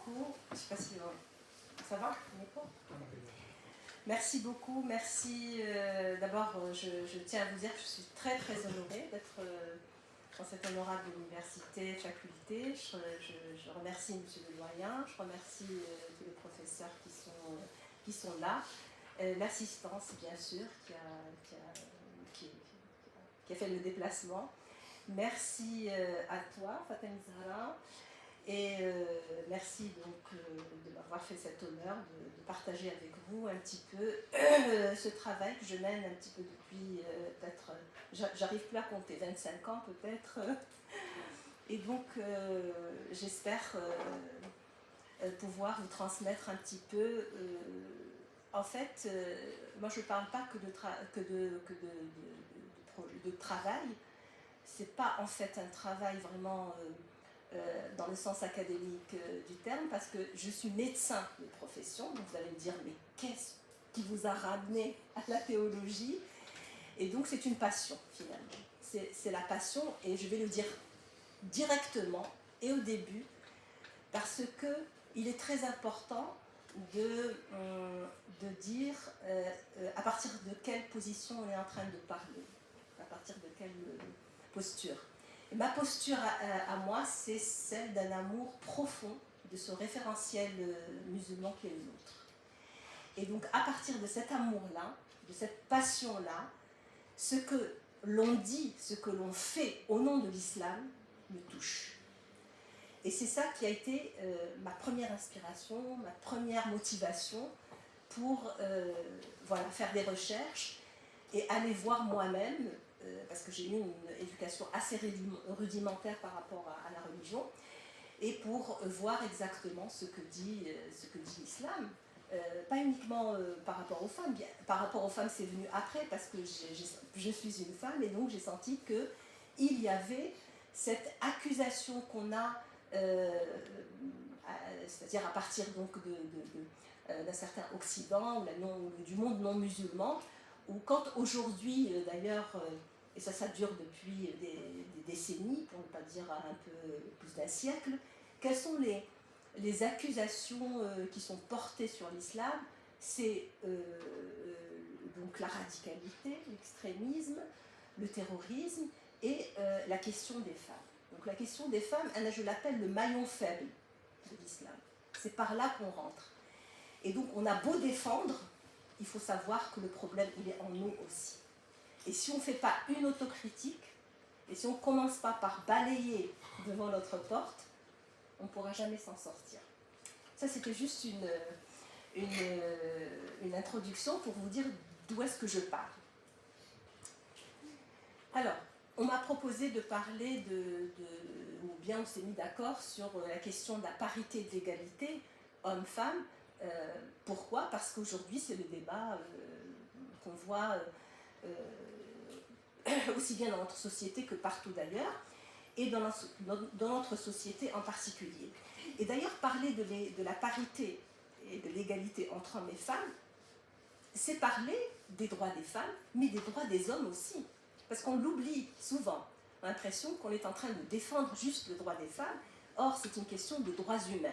beaucoup. Je ne sais pas si ça va, Merci beaucoup. Merci. D'abord, je tiens à vous dire que je suis très très honorée d'être dans cette honorable université, faculté. Je remercie M. le doyen, je remercie tous les professeurs qui sont là. L'assistance, bien sûr, qui a fait le déplacement. Merci à toi, Fatem Zahra, et merci donc de m'avoir fait cet honneur de partager avec vous un petit peu ce travail que je mène un petit peu depuis peut-être, j'arrive plus à compter, 25 ans peut-être. Et donc j'espère pouvoir vous transmettre un petit peu. En fait, moi je ne parle pas que de travail. C'est pas en fait un travail vraiment dans le sens académique du terme, parce que je suis médecin de profession, donc vous allez me dire, mais qu'est-ce qui vous a ramené à la théologie? Et donc c'est une passion finalement, c'est la passion, et je vais le dire directement et au début, parce qu'il est très important de dire à partir de quelle position on est en train de parler, à partir de quelle posture. Et ma posture à moi, c'est celle d'un amour profond de ce référentiel musulman qui est le nôtre. Et donc à partir de cet amour-là, de cette passion-là, ce que l'on dit, ce que l'on fait au nom de l'islam me touche. Et c'est ça qui a été ma première inspiration, ma première motivation pour voilà, faire des recherches et aller voir moi-même, parce que j'ai eu une éducation assez rudimentaire par rapport à la religion, et pour voir exactement ce que dit l'islam. Pas uniquement par rapport aux femmes. Bien, par rapport aux femmes, c'est venu après, parce que je suis une femme, et donc j'ai senti qu'il y avait cette accusation qu'on a, c'est-à-dire à partir donc d'un certain Occident, ou du monde non musulman, où quand aujourd'hui, d'ailleurs, et ça dure depuis des décennies, pour ne pas dire un peu plus d'un siècle, quelles sont les accusations qui sont portées sur l'islam? C'est donc la radicalité, l'extrémisme, le terrorisme et la question des femmes. Donc la question des femmes, je l'appelle le maillon faible de l'islam. C'est par là qu'on rentre. Et donc on a beau défendre, il faut savoir que le problème, il est en nous aussi. Et si on ne fait pas une autocritique, et si on ne commence pas par balayer devant notre porte, on ne pourra jamais s'en sortir. Ça, c'était juste une introduction pour vous dire d'où est-ce que je parle. Alors, on m'a proposé de parler ou bien on s'est mis d'accord sur la question de la parité et de l'égalité homme-femme. Pourquoi? Parce qu'aujourd'hui, c'est le débat qu'on voit aussi bien dans notre société que partout d'ailleurs, et dans notre société en particulier. Et d'ailleurs, parler de la parité et de l'égalité entre hommes et femmes, c'est parler des droits des femmes, mais des droits des hommes aussi. Parce qu'on l'oublie souvent. On a l'impression qu'on est en train de défendre juste le droit des femmes. Or, c'est une question de droits humains.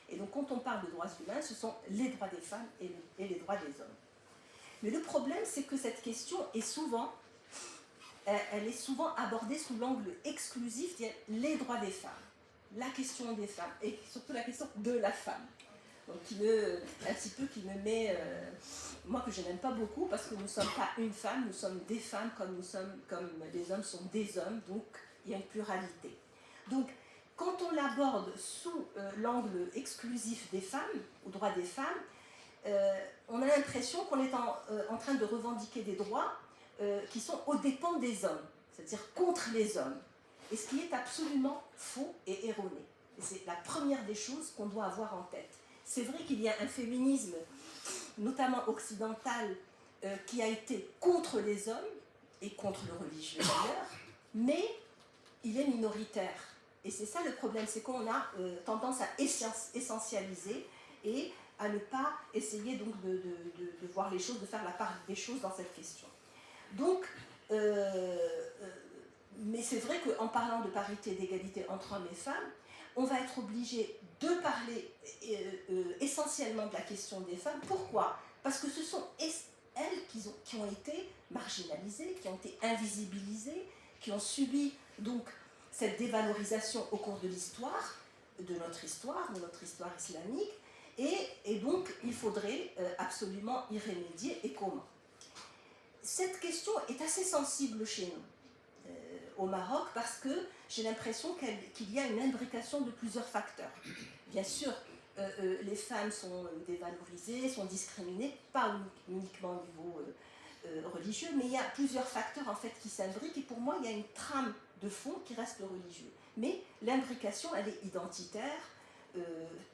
Et donc, quand on parle de droits humains, ce sont les droits des femmes et les droits des hommes. Mais le problème, c'est que cette question est souvent abordée sous l'angle exclusif les droits des femmes, la question des femmes, et surtout la question de la femme. Donc, qui me met, moi que je n'aime pas beaucoup, parce que nous ne sommes pas une femme, nous sommes des femmes comme les hommes sont des hommes, donc il y a une pluralité. Donc, quand on l'aborde sous l'angle exclusif des femmes, ou droit des femmes, on a l'impression qu'on est en train de revendiquer des droits qui sont aux dépens des hommes, c'est-à-dire contre les hommes. Et ce qui est absolument faux et erroné. Et c'est la première des choses qu'on doit avoir en tête. C'est vrai qu'il y a un féminisme, notamment occidental, qui a été contre les hommes, et contre le religieux d'ailleurs, mais il est minoritaire. Et c'est ça le problème, c'est qu'on a tendance à essentialiser et à ne pas essayer donc de voir les choses, de faire la part des choses dans cette question. Donc, mais c'est vrai qu'en parlant de parité et d'égalité entre hommes et femmes, on va être obligé de parler essentiellement de la question des femmes. Pourquoi? Parce que ce sont elles qui ont été marginalisées, qui ont été invisibilisées, qui ont subi donc cette dévalorisation au cours de l'histoire, de notre histoire islamique, et donc il faudrait absolument y remédier. Et comment? Cette question est assez sensible chez nous, au Maroc, parce que j'ai l'impression qu'il y a une imbrication de plusieurs facteurs. Bien sûr, les femmes sont dévalorisées, sont discriminées, pas uniquement au niveau religieux, mais il y a plusieurs facteurs en fait qui s'imbriquent, et pour moi il y a une trame de fond qui reste le religieux. Mais l'imbrication, elle est identitaire,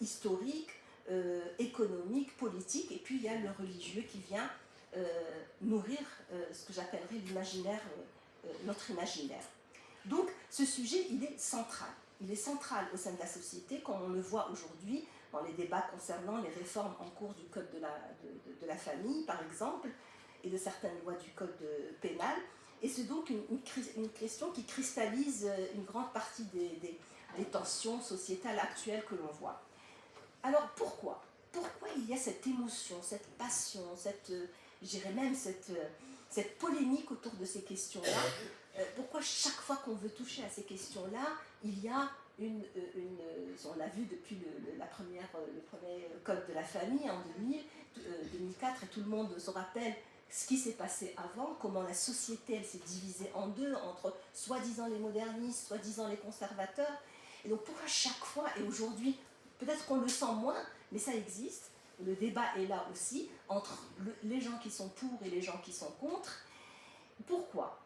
historique, économique, politique, et puis il y a le religieux qui vient nourrir ce que j'appellerais l'imaginaire, notre imaginaire. Donc ce sujet, il est central. Il est central au sein de la société, comme on le voit aujourd'hui dans les débats concernant les réformes en cours du code de la famille, par exemple, et de certaines lois du code pénal. Et c'est donc une question qui cristallise une grande partie des tensions sociétales actuelles que l'on voit. Alors pourquoi il y a cette émotion, cette passion, je dirais même cette polémique autour de ces questions-là? Pourquoi chaque fois qu'on veut toucher à ces questions-là, il y a on l'a vu depuis le premier code de la famille en 2004, et tout le monde se rappelle ce qui s'est passé avant, comment la société elle s'est divisée en deux, entre soi-disant les modernistes, soi-disant les conservateurs. Et donc pourquoi chaque fois, et aujourd'hui, peut-être qu'on le sent moins, mais ça existe, le débat est là aussi, entre les gens qui sont pour et les gens qui sont contre. Pourquoi?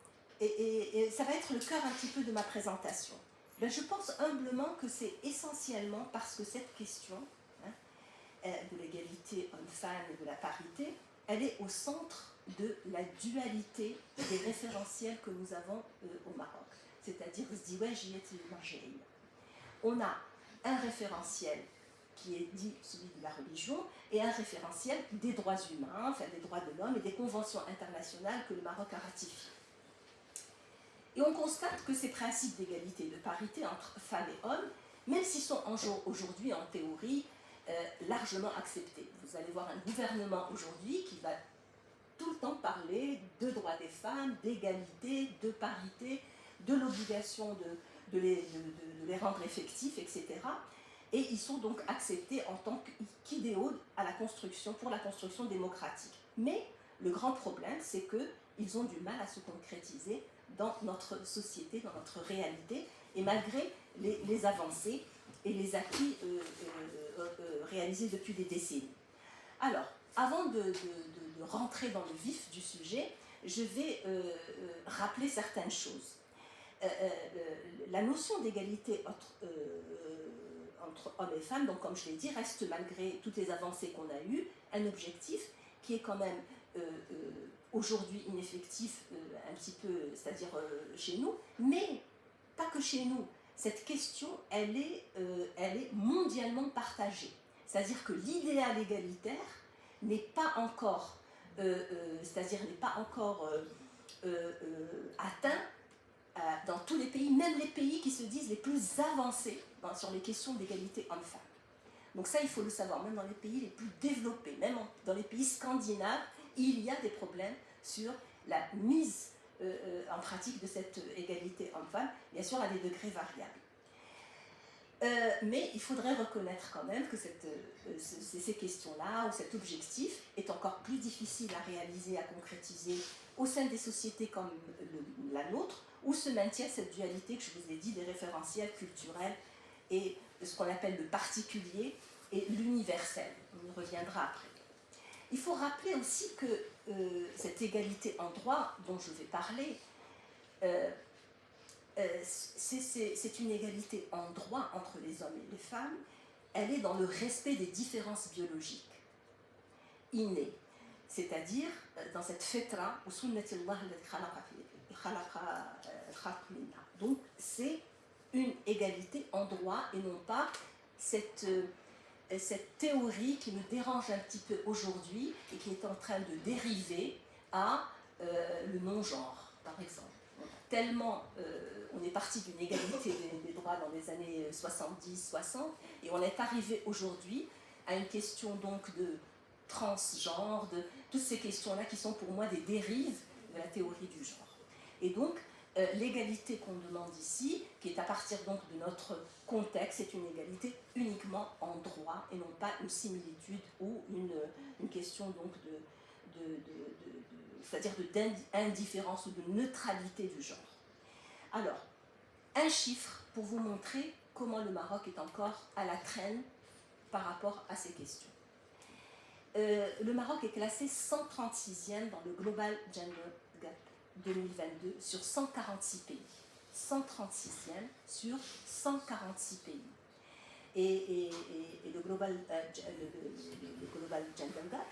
Et ça va être le cœur un petit peu de ma présentation. Ben, je pense humblement que c'est essentiellement parce que cette question de l'égalité homme-femme et de la parité, elle est au centre de la dualité des référentiels que nous avons au Maroc. C'est-à-dire, on a un référentiel qui est dit celui de la religion, et un référentiel des droits humains, enfin des droits de l'homme et des conventions internationales que le Maroc a ratifiées. Et on constate que ces principes d'égalité et de parité entre femmes et hommes, même s'ils sont aujourd'hui en théorie largement acceptés. Vous allez voir un gouvernement aujourd'hui qui va tout le temps parler de droits des femmes, d'égalité, de parité, de l'obligation de les rendre effectifs, etc. Et ils sont donc acceptés en tant qu'idéaux pour la construction démocratique. Mais le grand problème, c'est qu'ils ont du mal à se concrétiser dans notre société, dans notre réalité, et malgré les avancées et les acquis réalisés depuis des décennies. Alors, avant de rentrer dans le vif du sujet, je vais rappeler certaines choses. La notion d'égalité entre hommes et femmes, donc comme je l'ai dit, reste malgré toutes les avancées qu'on a eues, un objectif qui est quand même aujourd'hui ineffectif, un petit peu, c'est-à-dire chez nous, mais pas que chez nous. Cette question, elle est mondialement partagée. C'est-à-dire que l'idéal égalitaire n'est pas encore, atteint dans tous les pays, même les pays qui se disent les plus avancés sur les questions d'égalité homme-femme. Donc ça, il faut le savoir, même dans les pays les plus développés, même dans les pays scandinaves, il y a des problèmes sur la mise en pratique de cette égalité homme-femme, bien sûr à des degrés variables. Mais il faudrait reconnaître quand même que ces questions-là, ou cet objectif, est encore plus difficile à réaliser, à concrétiser au sein des sociétés comme la nôtre, où se maintient cette dualité que je vous ai dit des référentiels culturels et ce qu'on appelle le particulier et l'universel. On y reviendra après. Il faut rappeler aussi que cette égalité en droit dont je vais parler, c'est une égalité en droit entre les hommes et les femmes. Elle est dans le respect des différences biologiques innées, c'est-à-dire dans cette fitra ou sunnatillah. Donc c'est une égalité en droit et non pas cette théorie qui me dérange un petit peu aujourd'hui et qui est en train de dériver à le non-genre, par exemple. tellement, on est parti d'une égalité des droits dans les années 70, 60, et on est arrivé aujourd'hui à une question donc de transgenre, de toutes ces questions-là qui sont pour moi des dérives de la théorie du genre. Et donc, l'égalité qu'on demande ici, qui est à partir donc de notre contexte, c'est une égalité uniquement en droit et non pas une similitude ou une question donc c'est-à-dire d'indifférence ou de neutralité du genre. Alors, un chiffre pour vous montrer comment le Maroc est encore à la traîne par rapport à ces questions. Le Maroc est classé 136e dans le Global Gender Gap 2022 sur 146 pays. 136e sur 146 pays. Et le Global Gender Gap,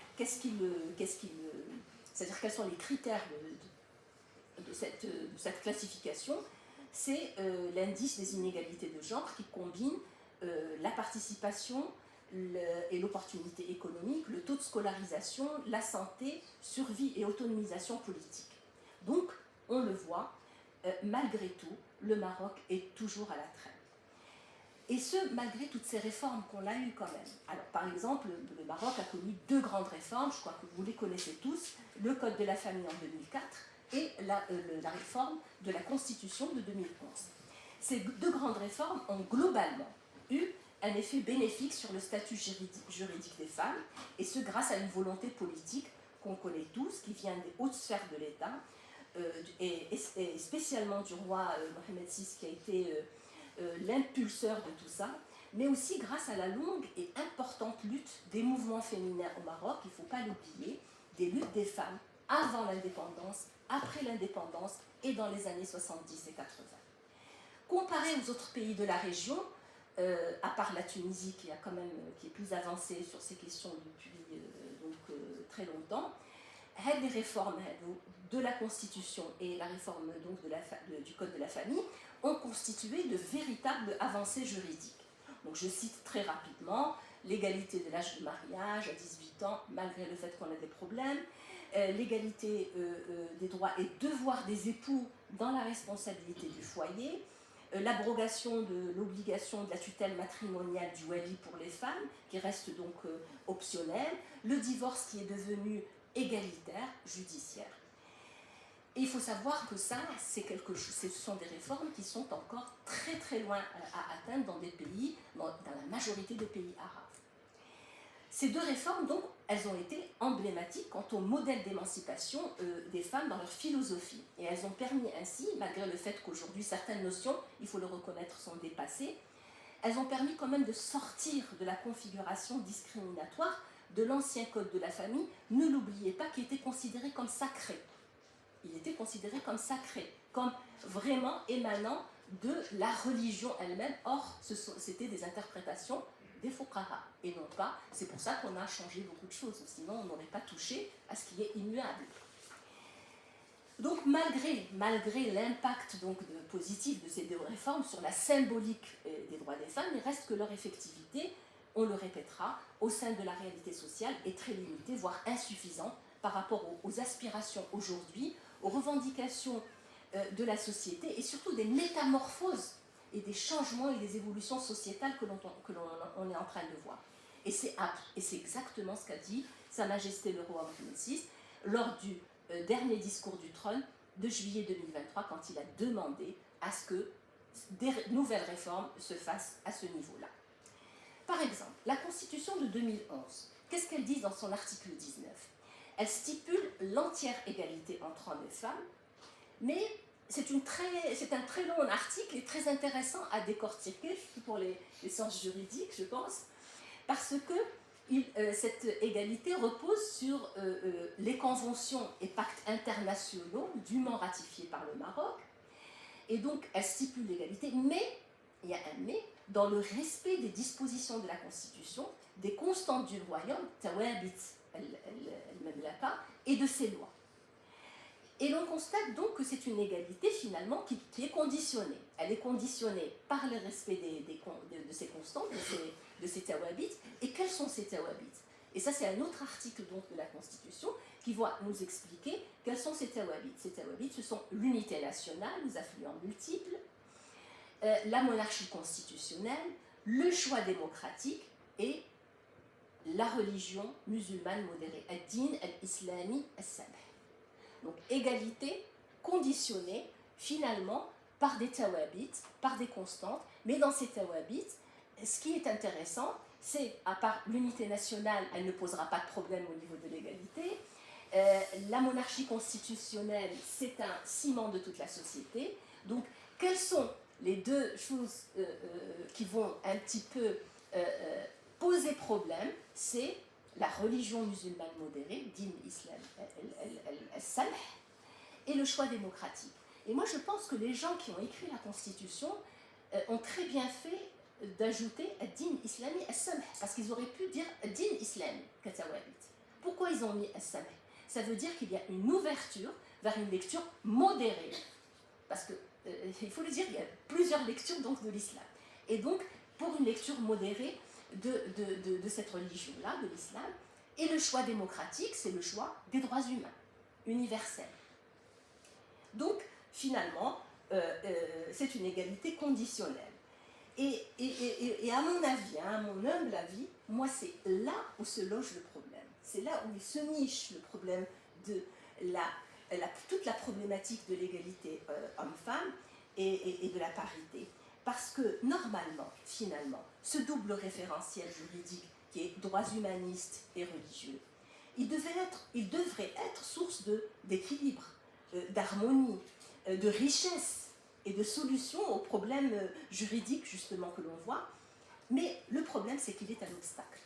c'est-à-dire quels sont les critères de cette classification? C'est l'indice des inégalités de genre qui combine la participation et l'opportunité économique, le taux de scolarisation, la santé, survie et autonomisation politique. Donc, on le voit, malgré tout, le Maroc est toujours à la traîne. Et ce, malgré toutes ces réformes qu'on a eues quand même. Alors, par exemple, le Maroc a connu 2 grandes réformes, je crois que vous les connaissez tous, le Code de la famille en 2004 et la réforme de la Constitution de 2011. Ces 2 grandes réformes ont globalement eu un effet bénéfique sur le statut juridique des femmes, et ce grâce à une volonté politique qu'on connaît tous, qui vient des hautes sphères de l'État, et spécialement du roi Mohamed VI, qui a été l'impulseur de tout ça, mais aussi grâce à la longue et importante lutte des mouvements féminins au Maroc, il ne faut pas l'oublier, des luttes des femmes avant l'indépendance, après l'indépendance et dans les années 70 et 80. Comparé aux autres pays de la région, à part la Tunisie qui est plus avancée sur ces questions depuis très longtemps, les réformes de la Constitution et la réforme donc du Code de la famille ont constitué de véritables avancées juridiques. Donc je cite très rapidement l'égalité de l'âge de mariage à 18 ans, malgré le fait qu'on a des problèmes, l'égalité des droits et devoirs des époux dans la responsabilité du foyer, l'abrogation de l'obligation de la tutelle matrimoniale du wali pour les femmes, qui reste donc optionnelle, le divorce qui est devenu égalitaire, judiciaire. Et il faut savoir que ça, ce sont des réformes qui sont encore très très loin à atteindre dans des pays, dans la majorité des pays arabes. Ces 2 réformes, donc, elles ont été emblématiques quant au modèle d'émancipation des femmes dans leur philosophie. Et elles ont permis ainsi, malgré le fait qu'aujourd'hui certaines notions, il faut le reconnaître, sont dépassées, elles ont permis quand même de sortir de la configuration discriminatoire de l'ancien code de la famille, ne l'oubliez pas, qui était considéré comme sacré. Il était considéré comme sacré, comme vraiment émanant de la religion elle-même. Or, c'était des interprétations des fuqaha, et non pas, c'est pour ça qu'on a changé beaucoup de choses, sinon on n'aurait pas touché à ce qui est immuable. Donc malgré l'impact positif de ces 2 réformes sur la symbolique des droits des femmes, il reste que leur effectivité, on le répétera, au sein de la réalité sociale est très limitée, voire insuffisante par rapport aux aspirations aujourd'hui, aux revendications de la société et surtout des métamorphoses et des changements et des évolutions sociétales que l'on est en train de voir. Et c'est exactement ce qu'a dit Sa Majesté le roi Mohamed VI lors du dernier discours du trône de juillet 2023, quand il a demandé à ce que des nouvelles réformes se fassent à ce niveau-là. Par exemple, la Constitution de 2011, qu'est-ce qu'elle dit dans son article 19 ? Elle stipule l'entière égalité entre hommes et femmes, mais c'est un très long article et très intéressant à décortiquer, surtout pour les sciences juridiques, je pense, parce que cette égalité repose sur les conventions et pactes internationaux dûment ratifiés par le Maroc, et donc elle stipule l'égalité, mais, il y a un mais, dans le respect des dispositions de la Constitution, des constantes du royaume, Tawabit al-Mamlaka, et de ses lois. Et l'on constate donc que c'est une égalité finalement qui est conditionnée. Elle est conditionnée par le respect de ces constantes, de ces tawabits. Et quels sont ces tawabits ? Et ça, c'est un autre article donc, de la Constitution qui va nous expliquer quels sont ces tawabit. Ces tawabit, ce sont l'unité nationale, les affluents multiples, la monarchie constitutionnelle, le choix démocratique et la religion musulmane modérée, ad-din al-islami as-samh. Donc égalité conditionnée finalement par des tawabit, par des constantes, mais dans ces tawabit, ce qui est intéressant, c'est, à part l'unité nationale, elle ne posera pas de problème au niveau de l'égalité, la monarchie constitutionnelle, c'est un ciment de toute la société. Donc, quelles sont les deux choses qui vont un petit peu poser problème? C'est la religion musulmane modérée, din islam al-samh, et le choix démocratique. Et moi, je pense que les gens qui ont écrit la Constitution ont très bien fait d'ajouter din islami al-samh, parce qu'ils auraient pu dire din islami katawabit. Pourquoi ils ont mis al-samh? Ça veut dire qu'il y a une ouverture vers une lecture modérée. Parce que, il faut le dire, il y a plusieurs lectures donc, de l'islam. Et donc, pour une lecture modérée de cette religion-là, de l'islam, et le choix démocratique, c'est le choix des droits humains, universels. Donc, finalement, c'est une égalité conditionnelle. Et à mon avis, à mon humble avis, moi, c'est là où se loge le problème. C'est là où il se niche le problème de toute la problématique de l'égalité homme-femme et de la parité. Parce que, normalement, finalement, ce double référentiel juridique qui est droits humanistes et religieux, il devrait être source d'équilibre, d'harmonie, de richesse et de solutions aux problèmes juridiques, justement, que l'on voit. Mais le problème, c'est qu'il est un obstacle.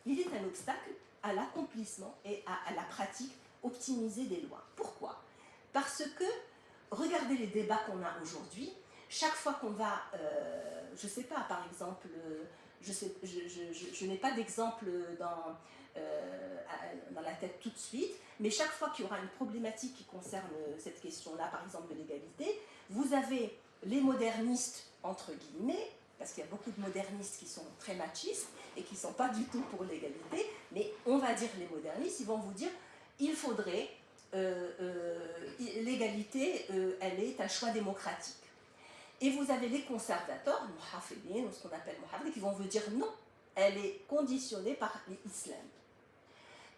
Il est un obstacle à l'accomplissement et à la pratique optimisée des lois. Pourquoi? Parce que, regardez les débats qu'on a aujourd'hui, chaque fois qu'on va, je ne sais pas, par exemple, je n'ai pas d'exemple dans la tête tout de suite, mais chaque fois qu'il y aura une problématique qui concerne cette question-là, par exemple de l'égalité, vous avez les modernistes, entre guillemets, parce qu'il y a beaucoup de modernistes qui sont très machistes et qui ne sont pas du tout pour l'égalité, mais on va dire les modernistes, ils vont vous dire il faudrait, l'égalité, elle est un choix démocratique. Et vous avez les conservateurs, muhafidin, ou ce qu'on appelle muhafidin, qui vont vous dire non, elle est conditionnée par l'islam.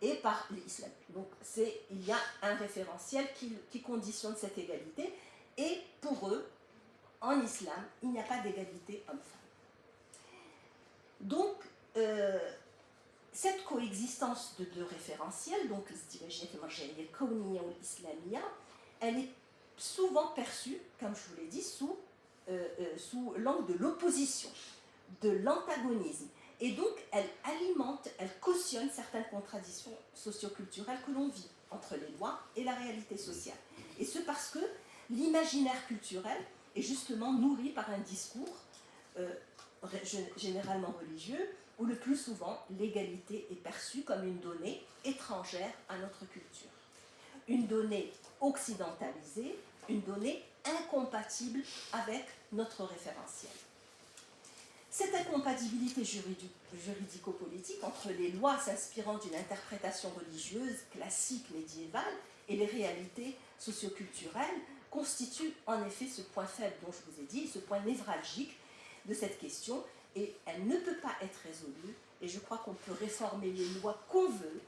Et par l'islam. Donc il y a un référentiel qui conditionne cette égalité, et pour eux, en islam, il n'y a pas d'égalité homme-femme. Donc, cette coexistence de deux référentiels, donc elle est souvent perçue, comme je vous l'ai dit, sous l'angle de l'opposition, de l'antagonisme. Et donc, elle alimente, elle cautionne certaines contradictions socioculturelles que l'on vit entre les lois et la réalité sociale. Et ce parce que l'imaginaire culturel est justement nourri par un discours généralement religieux, où le plus souvent l'égalité est perçue comme une donnée étrangère à notre culture. Une donnée occidentalisée, une donnée incompatible avec notre référentiel. Cette incompatibilité juridico-politique entre les lois s'inspirant d'une interprétation religieuse classique médiévale et les réalités socioculturelles constitue en effet ce point faible dont je vous ai dit, ce point névralgique de cette question, et elle ne peut pas être résolue, et je crois qu'on peut réformer les lois qu'on veut,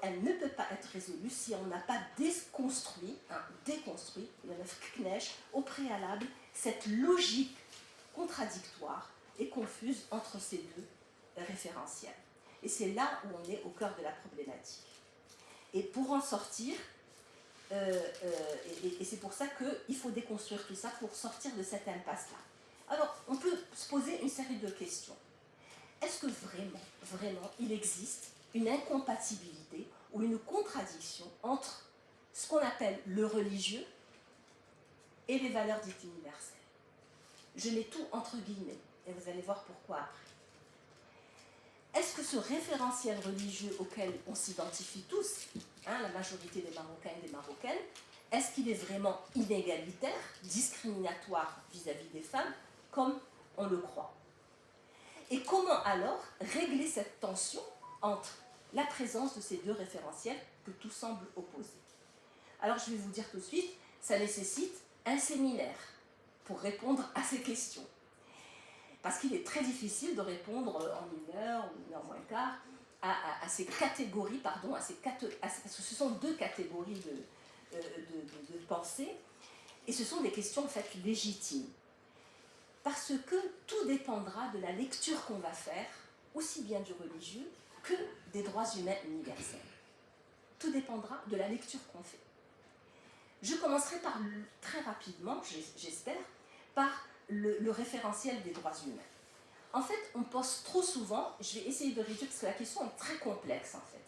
elle ne peut pas être résolue si on n'a pas déconstruit au préalable cette logique contradictoire et confuse entre ces deux référentiels. Et c'est là où on est au cœur de la problématique. Et pour en sortir, et c'est pour ça qu'il faut déconstruire tout ça pour sortir de cette impasse-là. Alors, on peut se poser une série de questions. Est-ce que vraiment, il existe une incompatibilité ou une contradiction entre ce qu'on appelle le religieux et les valeurs dites universelles? Je mets tout entre guillemets, et vous allez voir pourquoi après. Est-ce que ce référentiel religieux auquel on s'identifie tous, la majorité des Marocains et des Marocaines, est-ce qu'il est vraiment inégalitaire, discriminatoire vis-à-vis des femmes, comme on le croit? Et comment alors régler cette tension entre la présence de ces deux référentiels que tout semble opposer. Alors je vais vous dire tout de suite, ça nécessite un séminaire pour répondre à ces questions. Parce qu'il est très difficile de répondre en 1 heure ou 1 heure moins quart à ces catégories, pardon, parce que ce sont deux catégories de pensée, et ce sont des questions en fait légitimes. Parce que tout dépendra de la lecture qu'on va faire, aussi bien du religieux que des droits humains universels. Tout dépendra de la lecture qu'on fait. Je commencerai par, très rapidement, j'espère, par le référentiel des droits humains. En fait, on pense trop souvent, je vais essayer de réduire parce que la question est très complexe en fait.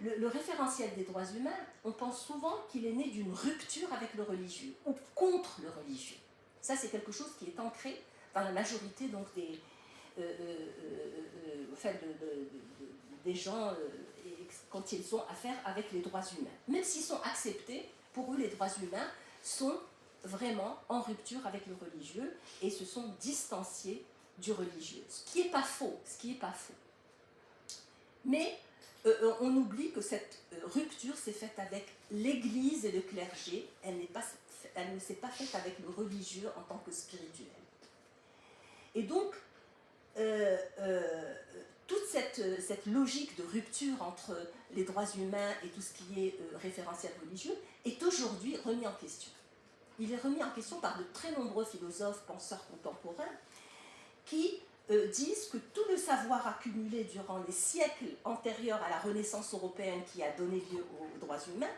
Le référentiel des droits humains, on pense souvent qu'il est né d'une rupture avec le religieux ou contre le religieux. Ça, c'est quelque chose qui est ancré dans la majorité donc, des gens quand ils ont affaire avec les droits humains. Même s'ils sont acceptés, pour eux, les droits humains sont vraiment en rupture avec le religieux et se sont distanciés du religieux. Ce qui n'est pas faux, Mais on oublie que cette rupture s'est faite avec l'Église et le clergé, elle ne s'est pas faite avec le religieux en tant que spirituel. Et donc, toute cette logique de rupture entre les droits humains et tout ce qui est référentiel religieux est aujourd'hui remis en question. Il est remis en question par de très nombreux philosophes, penseurs contemporains qui disent que tout le savoir accumulé durant les siècles antérieurs à la Renaissance européenne qui a donné lieu aux droits humains,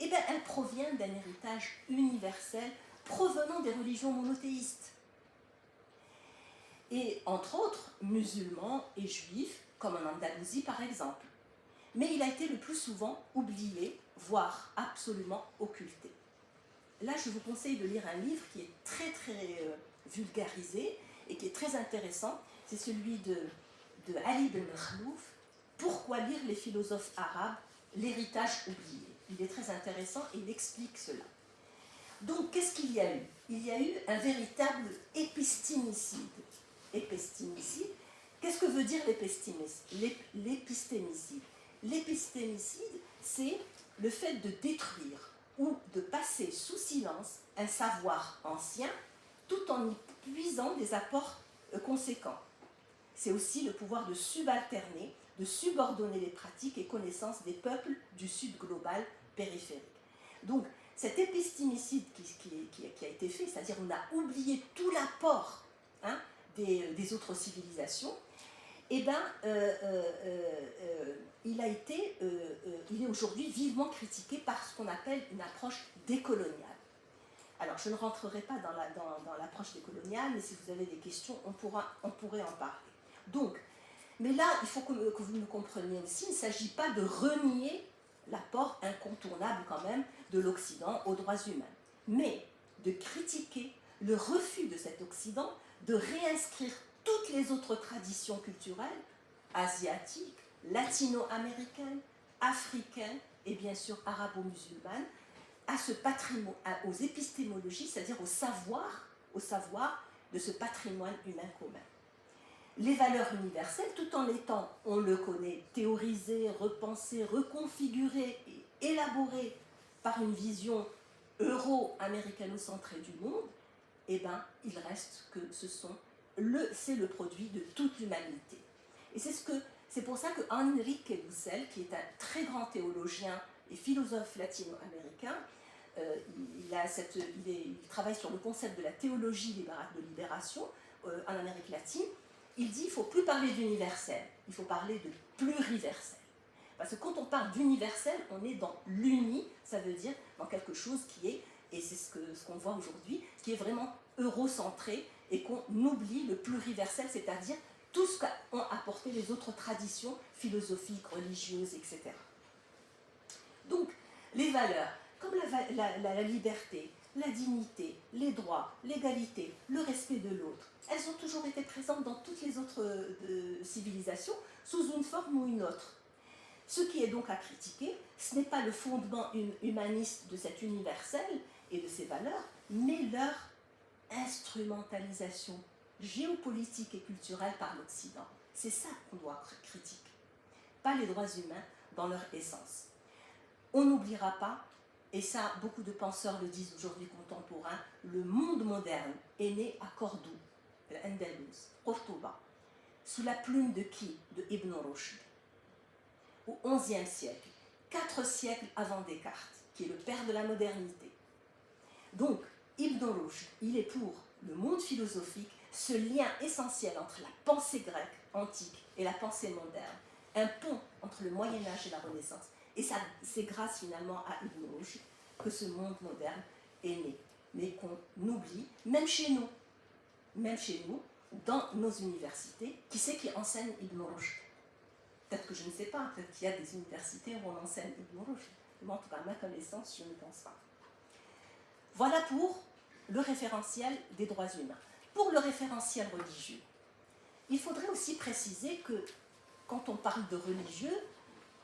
eh bien, elle provient d'un héritage universel provenant des religions monothéistes. Et entre autres, musulmans et juifs, comme en Andalousie par exemple. Mais il a été le plus souvent oublié, voire absolument occulté. Là, je vous conseille de lire un livre qui est très vulgarisé et qui est très intéressant. C'est celui de Ali Ben Khalouf, « Pourquoi lire les philosophes arabes, l'héritage oublié ». Il est très intéressant et il explique cela. Donc, qu'est-ce qu'il y a eu? Il y a eu un véritable épistémicide. Épistémicide, qu'est-ce que veut dire l'épistémicide? L'épistémicide, c'est le fait de détruire ou de passer sous silence un savoir ancien tout en y puisant des apports conséquents. C'est aussi le pouvoir de subalterner, de subordonner les pratiques et connaissances des peuples du sud global périphérique. Donc, cet épistémicide qui a été fait, c'est-à-dire on a oublié tout l'apport des autres civilisations, eh ben, il est aujourd'hui vivement critiqué par ce qu'on appelle une approche décoloniale. Alors, je ne rentrerai pas dans l'approche décoloniale, mais si vous avez des questions, on pourrait en parler. Donc, mais là, il faut que vous me compreniez aussi, il ne s'agit pas de renier l'apport incontournable quand même de l'Occident aux droits humains, mais de critiquer le refus de cet Occident de réinscrire toutes les autres traditions culturelles, asiatiques, latino-américaines, africaines et bien sûr arabo-musulmanes, à ce patrimoine, aux épistémologies, c'est-à-dire au savoir de ce patrimoine humain commun. Les valeurs universelles, tout en étant, on le connaît, théorisées, repensées, reconfigurées et élaborées par une vision euro-américano-centrée du monde, eh bien, il reste que c'est le produit de toute l'humanité. Et c'est pour ça que Enrique Dussel, qui est un très grand théologien et philosophe latino-américain, il travaille sur le concept de la théologie de libération en Amérique latine. Il dit qu'il ne faut plus parler d'universel, il faut parler de pluriversel. Parce que quand on parle d'universel, on est dans l'uni, ça veut dire dans quelque chose qui est, et c'est ce qu'on voit aujourd'hui, qui est vraiment eurocentré et qu'on oublie le pluriversel, c'est-à-dire tout ce qu'ont apporté les autres traditions philosophiques, religieuses, etc. Donc, les valeurs, comme la liberté, la dignité, les droits, l'égalité, le respect de l'autre, elles ont toujours été présentes dans toutes les autres civilisations, sous une forme ou une autre. Ce qui est donc à critiquer, ce n'est pas le fondement humaniste de cet universel et de ces valeurs, mais leur instrumentalisation géopolitique et culturelle par l'Occident. C'est ça qu'on doit critiquer. pas les droits humains dans leur essence. On n'oubliera pas, et ça beaucoup de penseurs le disent aujourd'hui contemporains, le monde moderne est né à Cordoue, l'Andalous, Cordoba, sous la plume de qui? De Ibn Rushd, au XIe siècle, 4 siècles avant Descartes, qui est le père de la modernité. Donc, Ibn Rushd, il est pour le monde philosophique ce lien essentiel entre la pensée grecque antique et la pensée moderne, un pont entre le Moyen-Âge et la Renaissance. Et ça, c'est grâce finalement à Ibn Rushd que ce monde moderne est né, mais qu'on oublie, même chez nous, dans nos universités. Qui c'est qui enseigne Ibn Rushd? Peut-être que je ne sais pas, peut-être qu'il y a des universités où on enseigne Ibn Rushd. Mais en tout cas, à ma connaissance, je ne pense pas. Voilà pour le référentiel des droits humains. Pour le référentiel religieux, il faudrait aussi préciser que quand on parle de religieux,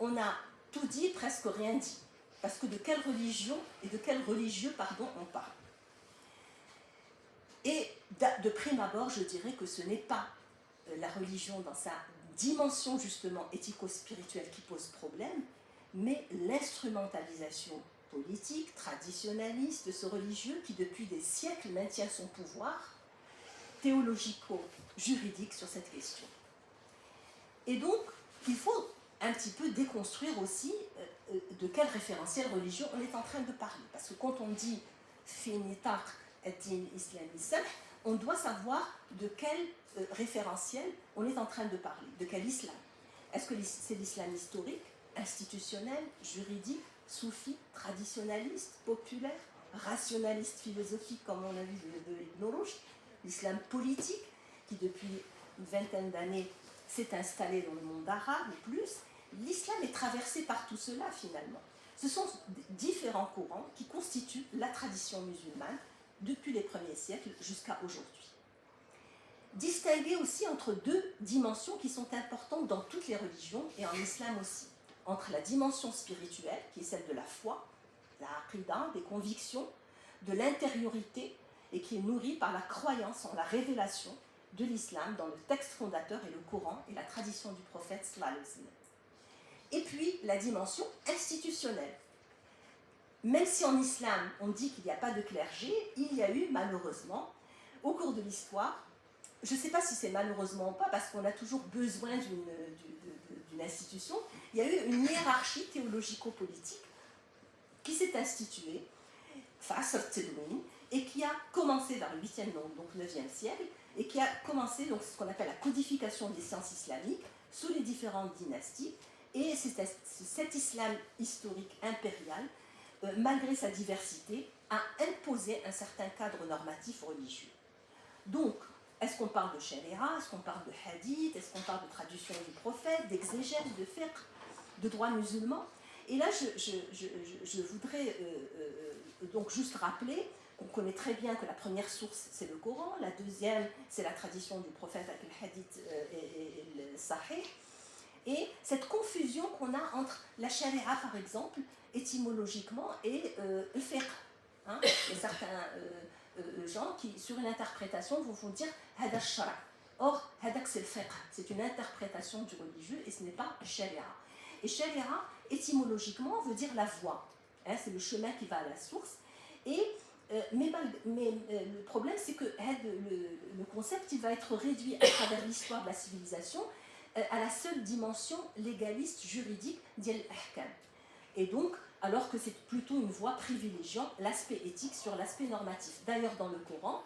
on a tout dit, presque rien dit. Parce que de quelle religion et de quel religieux, on parle. Et de prime abord, je dirais que ce n'est pas la religion dans sa dimension justement éthico-spirituelle qui pose problème, mais l'instrumentalisation politique, traditionnaliste de ce religieux qui depuis des siècles maintient son pouvoir théologico-juridique sur cette question. Et donc, il faut un petit peu déconstruire aussi de quel référentiel religieux on est en train de parler. Parce que quand on dit « finitar ad-din islami », on doit savoir de quel référentiel on est en train de parler, de quel islam. Est-ce que c'est l'islam historique, institutionnel, juridique, soufi, traditionnaliste, populaire, rationaliste, philosophique, comme on a vu de Ibn Rushd, l'islam politique, qui depuis une vingtaine d'années s'est installé dans le monde arabe ou plus. L'islam est traversé par tout cela finalement. Ce sont différents courants qui constituent la tradition musulmane depuis les premiers siècles jusqu'à aujourd'hui. Distinguer aussi entre deux dimensions qui sont importantes dans toutes les religions et en islam aussi. Entre la dimension spirituelle, qui est celle de la foi, la aqidah, des convictions, de l'intériorité, et qui est nourrie par la croyance en la révélation de l'islam dans le texte fondateur et le Coran et la tradition du prophète sallallahu alayhi wa sallam. Et puis la dimension institutionnelle. Même si en islam on dit qu'il n'y a pas de clergé, il y a eu malheureusement, au cours de l'histoire, je ne sais pas si c'est malheureusement ou pas, parce qu'on a toujours besoin d'une institution, il y a eu une hiérarchie théologico-politique qui s'est instituée, et qui a commencé vers le 8e, donc 9e siècle, et qui a commencé donc, ce qu'on appelle la codification des sciences islamiques sous les différentes dynasties. Et c'est cet islam historique impérial, malgré sa diversité, a imposé un certain cadre normatif religieux. Donc, est-ce qu'on parle de sharia, est-ce qu'on parle de hadith, est-ce qu'on parle de traduction du prophète, d'exégèse, de fiqh, de droit musulman? Et là, je voudrais donc juste rappeler qu'on connaît très bien que la première source, c'est le Coran, la deuxième, c'est la tradition du prophète avec le hadith et le sahih. Et cette confusion qu'on a entre la sharia, par exemple, étymologiquement, et le fiqh. Hein, il y a certains gens qui, sur une interprétation, vont dire « hada shara ». Or, « hadak » c'est le fiqh, c'est une interprétation du religieux et ce n'est pas sharia. Et sharia, étymologiquement, veut dire la voie. Hein, c'est le chemin qui va à la source. Et, mais le problème, c'est que le concept il va être réduit à travers l'histoire de la civilisation à la seule dimension légaliste, juridique d'Il Ahkam. Et donc, alors que c'est plutôt une voie privilégiant l'aspect éthique sur l'aspect normatif. D'ailleurs, dans le Coran,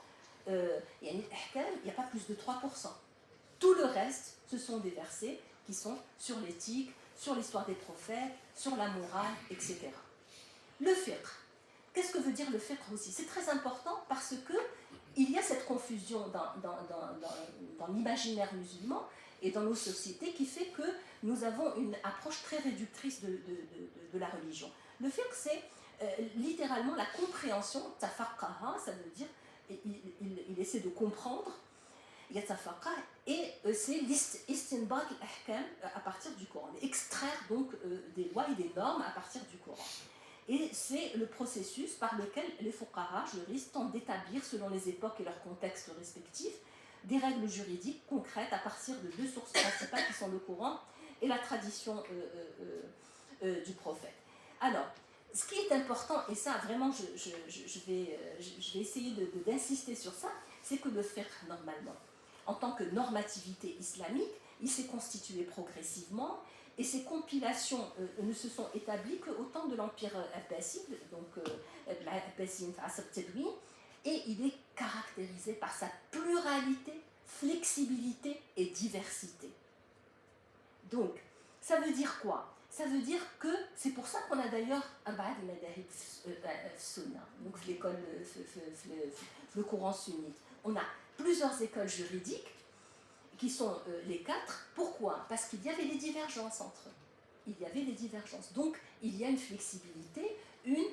il n'y a pas plus de 3%. Tout le reste, ce sont des versets qui sont sur l'éthique, sur l'histoire des prophètes, sur la morale, etc. Le fiqh. Qu'est-ce que veut dire le fiqh aussi? C'est très important parce qu'il y a cette confusion dans l'imaginaire musulman et dans nos sociétés qui fait que nous avons une approche très réductrice de la religion. Le fiqh, c'est littéralement la compréhension, tafaqaha, ça veut dire, il essaie de comprendre, yatafaqah, et c'est l'istinbat al-ahkam à partir du Coran, extraire donc des lois et des normes à partir du Coran. Et c'est le processus par lequel les fuqaha, juristes, tentent d'établir, selon les époques et leurs contextes respectifs, des règles juridiques concrètes à partir de deux sources principales qui sont le Coran et la tradition du prophète. Alors, ce qui est important, et ça vraiment je vais essayer d'insister sur ça, c'est que le fiqh, normalement, en tant que normativité islamique, il s'est constitué progressivement, et ces compilations ne se sont établies qu'au temps de l'Empire abbasside, donc l'Abbaside Asr Tebouin, et il est caractérisé par sa pluralité, flexibilité et diversité. Donc, ça veut dire quoi? Ça veut dire que c'est pour ça qu'on a d'ailleurs un ba'ad al-madahib sunna, donc l'école, le courant sunnite. On a plusieurs écoles juridiques qui sont les 4. Pourquoi? Parce qu'il y avait des divergences entre eux. Il y avait des divergences. Donc, il y a une flexibilité, une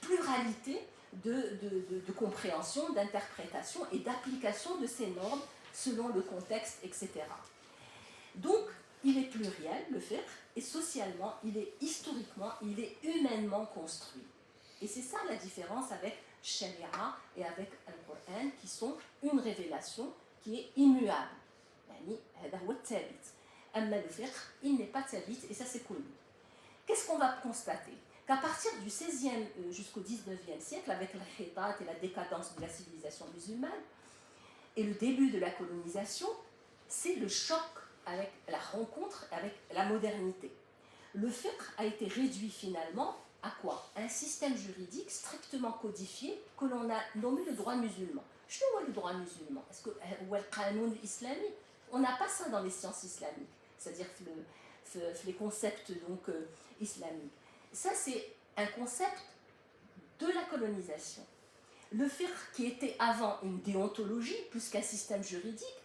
pluralité de compréhension, d'interprétation et d'application de ces normes selon le contexte, etc. Donc, il est pluriel, le fiqh, et socialement, il est historiquement, il est humainement construit. Et c'est ça la différence avec Sharia et avec Al-Qur'an, qui sont une révélation qui est immuable. Le fiqh, il n'est pas tabit, et ça c'est connu. Qu'est-ce qu'on va constater? Qu'à partir du 16e jusqu'au 19e siècle, avec la khitat et la décadence de la civilisation musulmane, et le début de la colonisation, c'est le choc avec la rencontre avec la modernité. Le fiqh a été réduit finalement à quoi? Un système juridique strictement codifié que l'on a nommé le droit musulman. Je sais où est le droit musulman? Est-ce que le qanoun islamique? On n'a pas ça dans les sciences islamiques, c'est-à-dire les concepts donc, islamiques. Ça, c'est un concept de la colonisation. Le fiqh, qui était avant une déontologie plus qu'un système juridique,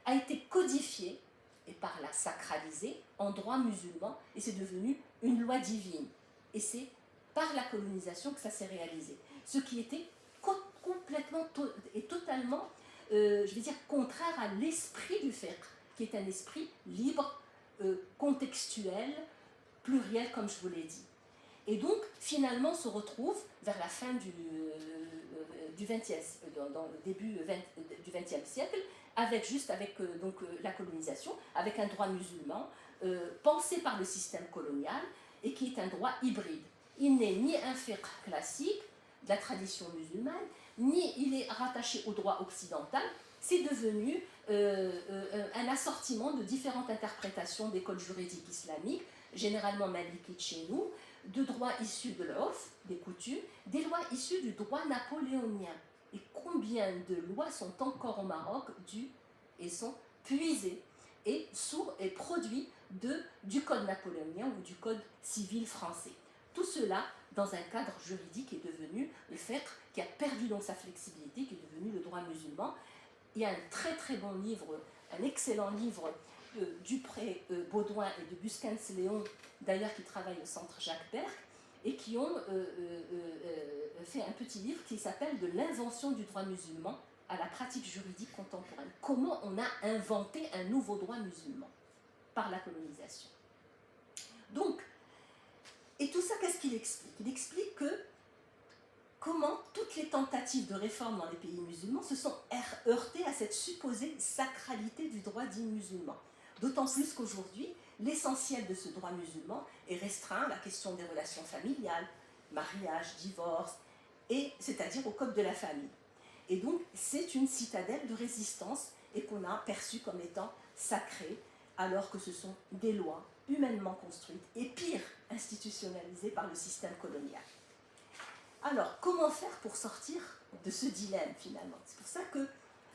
a été codifié et par là sacralisé en droit musulman, et c'est devenu une loi divine. Et c'est par la colonisation que ça s'est réalisé. Ce qui était complètement et totalement, je vais dire, contraire à l'esprit du fiqh, qui est un esprit libre, contextuel, pluriel, comme je vous l'ai dit. Et donc, finalement, on se retrouve vers la fin du dans le début du XXe siècle, avec la colonisation, avec un droit musulman pensé par le système colonial et qui est un droit hybride. Il n'est ni un fiqh classique de la tradition musulmane, ni il est rattaché au droit occidental. C'est devenu un assortiment de différentes interprétations d'écoles juridiques islamiques, généralement malikites chez nous, de droits issus de l'urf, des coutumes, des lois issues du droit napoléonien. Et combien de lois sont encore au Maroc et sont puisées et produits du code napoléonien ou du code civil français. Tout cela dans un cadre juridique qui est devenu le fiqh, qui a perdu donc sa flexibilité, qui est devenu le droit musulman. Il y a un très très bon livre, un excellent livre Dupré, Baudouin et de Busquens-Léon, d'ailleurs qui travaillent au centre Jacques Berck, et qui ont fait un petit livre qui s'appelle « De l'invention du droit musulman à la pratique juridique contemporaine ». Comment on a inventé un nouveau droit musulman par la colonisation. Donc, et tout ça, qu'est-ce qu'il explique? Il explique que comment toutes les tentatives de réforme dans les pays musulmans se sont heurtées à cette supposée sacralité du droit dit musulman. D'autant plus qu'aujourd'hui, l'essentiel de ce droit musulman est restreint à la question des relations familiales, mariage, divorce, et c'est-à-dire au code de la famille. Et donc, c'est une citadelle de résistance et qu'on a perçue comme étant sacrée, alors que ce sont des lois humainement construites et pire, institutionnalisées par le système colonial. Alors, comment faire pour sortir de ce dilemme finalement? C'est pour ça que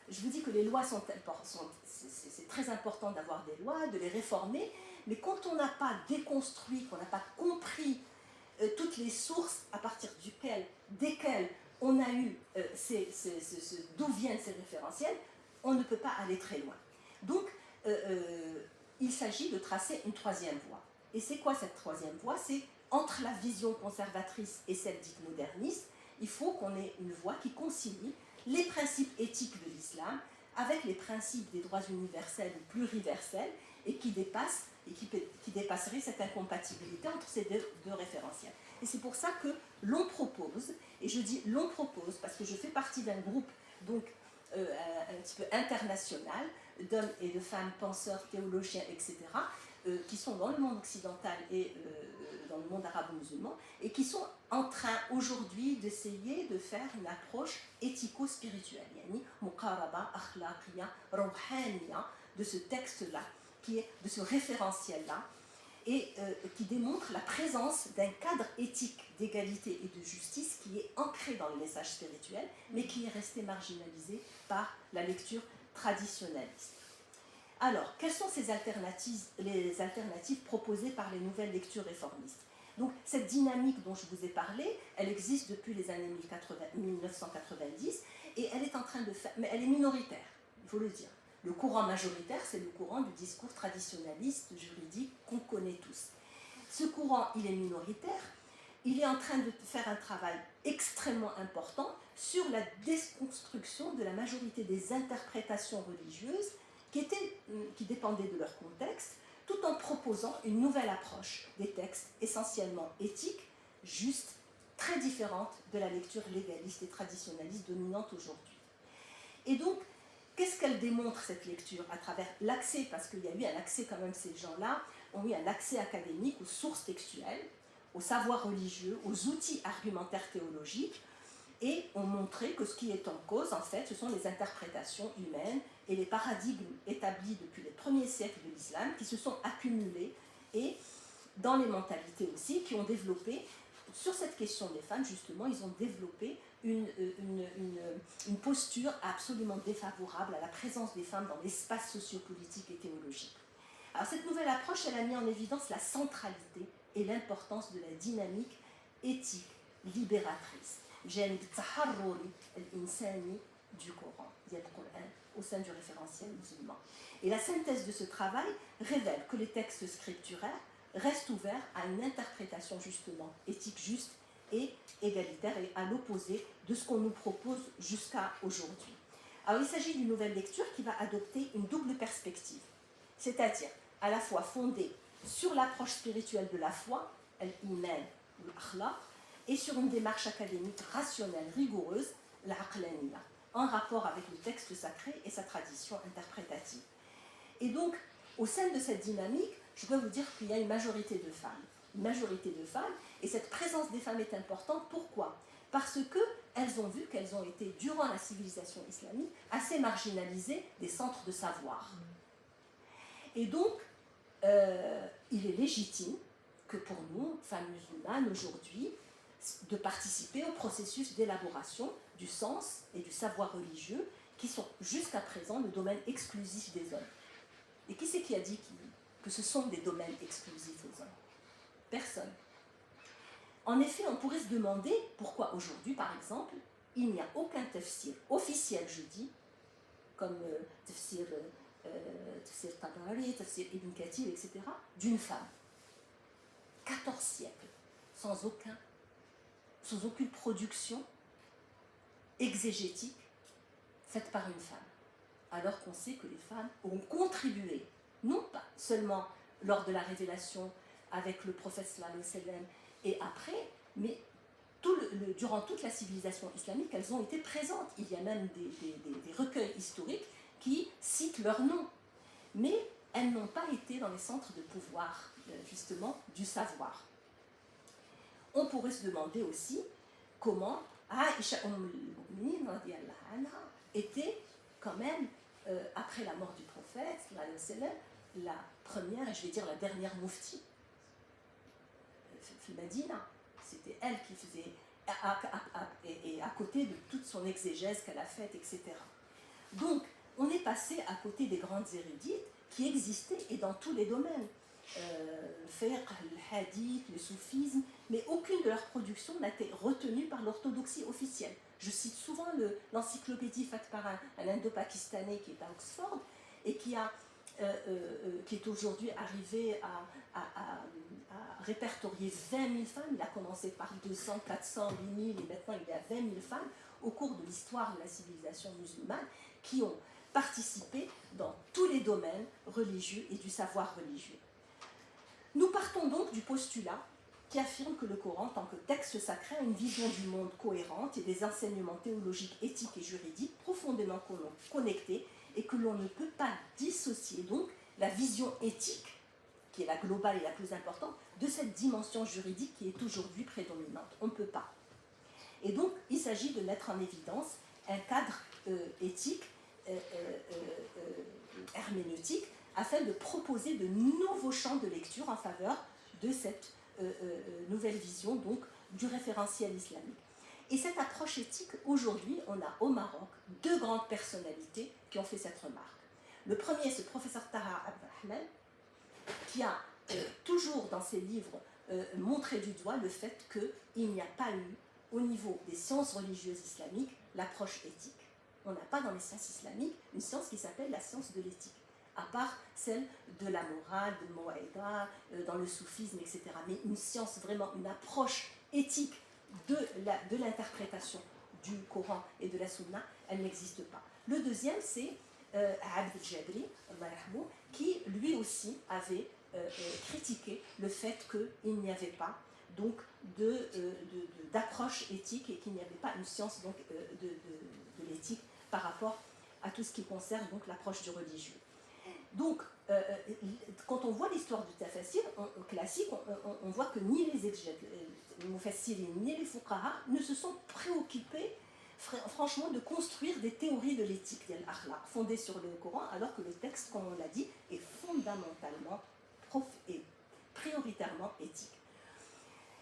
je vous dis que les lois c'est très important d'avoir des lois, de les réformer, mais quand on n'a pas déconstruit, qu'on n'a pas compris toutes les sources à partir desquelles on a eu d'où viennent ces référentiels, on ne peut pas aller très loin. Donc, il s'agit de tracer une troisième voie. Et c'est quoi cette troisième voie? C'est entre la vision conservatrice et celle dite moderniste, il faut qu'on ait une voie qui concilie les principes éthiques de l'islam avec les principes des droits universels ou pluriversels et qui dépasserait cette incompatibilité entre ces deux référentiels. Et c'est pour ça que l'on propose, et je dis l'on propose parce que je fais partie d'un groupe donc un petit peu international d'hommes et de femmes penseurs, théologiens, etc., qui sont dans le monde occidental et dans le monde arabo-musulman, et qui sont en train aujourd'hui d'essayer de faire une approche éthico-spirituelle, yani muqaraba, akhlaqiya, rouhaniya, de ce texte-là, de ce référentiel-là, et qui démontre la présence d'un cadre éthique d'égalité et de justice qui est ancré dans le message spirituel, mais qui est resté marginalisé par la lecture traditionnaliste. Alors, quelles sont les alternatives proposées par les nouvelles lectures réformistes? Donc, cette dynamique dont je vous ai parlé, elle existe depuis les années 1990, et elle est en train de faire, mais elle est minoritaire, il faut le dire. Le courant majoritaire, c'est le courant du discours traditionnaliste juridique qu'on connaît tous. Ce courant, il est minoritaire, il est en train de faire un travail extrêmement important sur la déconstruction de la majorité des interprétations religieuses qui dépendaient de leur contexte, tout en proposant une nouvelle approche des textes essentiellement éthiques, juste, très différente de la lecture légaliste et traditionnaliste dominante aujourd'hui. Et donc, qu'est-ce qu'elle démontre, cette lecture, à travers l'accès, parce qu'il y a eu un accès quand même, ces gens-là ont eu un accès académique aux sources textuelles, aux savoirs religieux, aux outils argumentaires théologiques, et ont montré que ce qui est en cause, en fait, ce sont les interprétations humaines et les paradigmes établis depuis les premiers siècles de l'islam qui se sont accumulés, et dans les mentalités aussi, qui ont développé, sur cette question des femmes, justement, ils ont développé une posture absolument défavorable à la présence des femmes dans l'espace sociopolitique et théologique. Alors cette nouvelle approche, elle a mis en évidence la centralité et l'importance de la dynamique éthique libératrice du Coran, au sein du référentiel musulman. Et la synthèse de ce travail révèle que les textes scripturaires restent ouverts à une interprétation justement éthique juste et égalitaire, et à l'opposé de ce qu'on nous propose jusqu'à aujourd'hui. Alors il s'agit d'une nouvelle lecture qui va adopter une double perspective, c'est-à-dire à la fois fondée sur l'approche spirituelle de la foi, al-iman ou l'akhlaq, et sur une démarche académique rationnelle, rigoureuse, l'aqlaniya, en rapport avec le texte sacré et sa tradition interprétative. Et donc, au sein de cette dynamique, je peux vous dire qu'il y a une majorité de femmes. Une majorité de femmes, et cette présence des femmes est importante. Pourquoi? Parce qu'elles ont vu qu'elles ont été, durant la civilisation islamique, assez marginalisées des centres de savoir. Et donc, il est légitime que pour nous, femmes musulmanes, aujourd'hui, de participer au processus d'élaboration du sens et du savoir religieux qui sont jusqu'à présent le domaine exclusif des hommes. Et qui c'est qui a dit que ce sont des domaines exclusifs aux hommes? Personne. En effet, on pourrait se demander pourquoi aujourd'hui, par exemple, il n'y a aucun tafsir officiel, je dis, comme tafsir Tabari, tafsir Ibn Kathir, etc., d'une femme. 14 siècles, sans aucune production exégétique faite par une femme, alors qu'on sait que les femmes ont contribué, non pas seulement lors de la révélation avec le prophète sallallahu alayhi wa sallam et après, mais durant toute la civilisation islamique, elles ont été présentes. Il y a même des recueils historiques qui citent leur nom, mais elles n'ont pas été dans les centres de pouvoir, justement, du savoir. On pourrait se demander aussi comment Aïcha était quand même, après la mort du prophète, la première, et je vais dire la dernière moufti, Medina. C'était elle qui faisait, et à côté de toute son exégèse qu'elle a faite, etc. Donc, on est passé à côté des grandes érudites qui existaient et dans tous les domaines. Le fiqh, le hadith, le soufisme, mais aucune de leurs productions n'a été retenue par l'orthodoxie officielle. Je cite souvent l'encyclopédie faite par un Indo-Pakistanais qui est à Oxford et qui est aujourd'hui arrivé à répertorier 20 000 femmes. Il a commencé par 200, 400, 8 000 et maintenant il y a 20 000 femmes au cours de l'histoire de la civilisation musulmane qui ont participé dans tous les domaines religieux et du savoir religieux. Nous partons donc du postulat qui affirme que le Coran, en tant que texte sacré, a une vision du monde cohérente et des enseignements théologiques, éthiques et juridiques profondément connectés et que l'on ne peut pas dissocier donc la vision éthique qui est la globale et la plus importante, de cette dimension juridique qui est aujourd'hui prédominante. On ne peut pas. Et donc, il s'agit de mettre en évidence un cadre éthique, herméneutique, afin de proposer de nouveaux champs de lecture en faveur de cette nouvelle vision donc, du référentiel islamique. Et cette approche éthique, aujourd'hui, on a au Maroc deux grandes personnalités qui ont fait cette remarque. Le premier, c'est le professeur Taha Abdelrahman, qui a toujours dans ses livres montré du doigt le fait qu'il n'y a pas eu, au niveau des sciences religieuses islamiques, l'approche éthique. On n'a pas dans les sciences islamiques une science qui s'appelle la science de l'éthique, à part celle de la morale, de Moaïda, dans le soufisme, etc. Mais une science vraiment, une approche éthique de l'interprétation du Coran et de la Sunna, elle n'existe pas. Le deuxième, c'est Abd el-Jabri, qui lui aussi avait critiqué le fait qu'il n'y avait pas donc d'approche éthique et qu'il n'y avait pas une science donc, de l'éthique par rapport à tout ce qui concerne donc l'approche du religieux. Donc, quand on voit l'histoire du tafsir classique, on voit que ni les mufassirin ni les fuqaha ne se sont préoccupés franchement de construire des théories de l'éthique fondées sur le Coran, alors que le texte, comme on l'a dit, est fondamentalement et prioritairement éthique.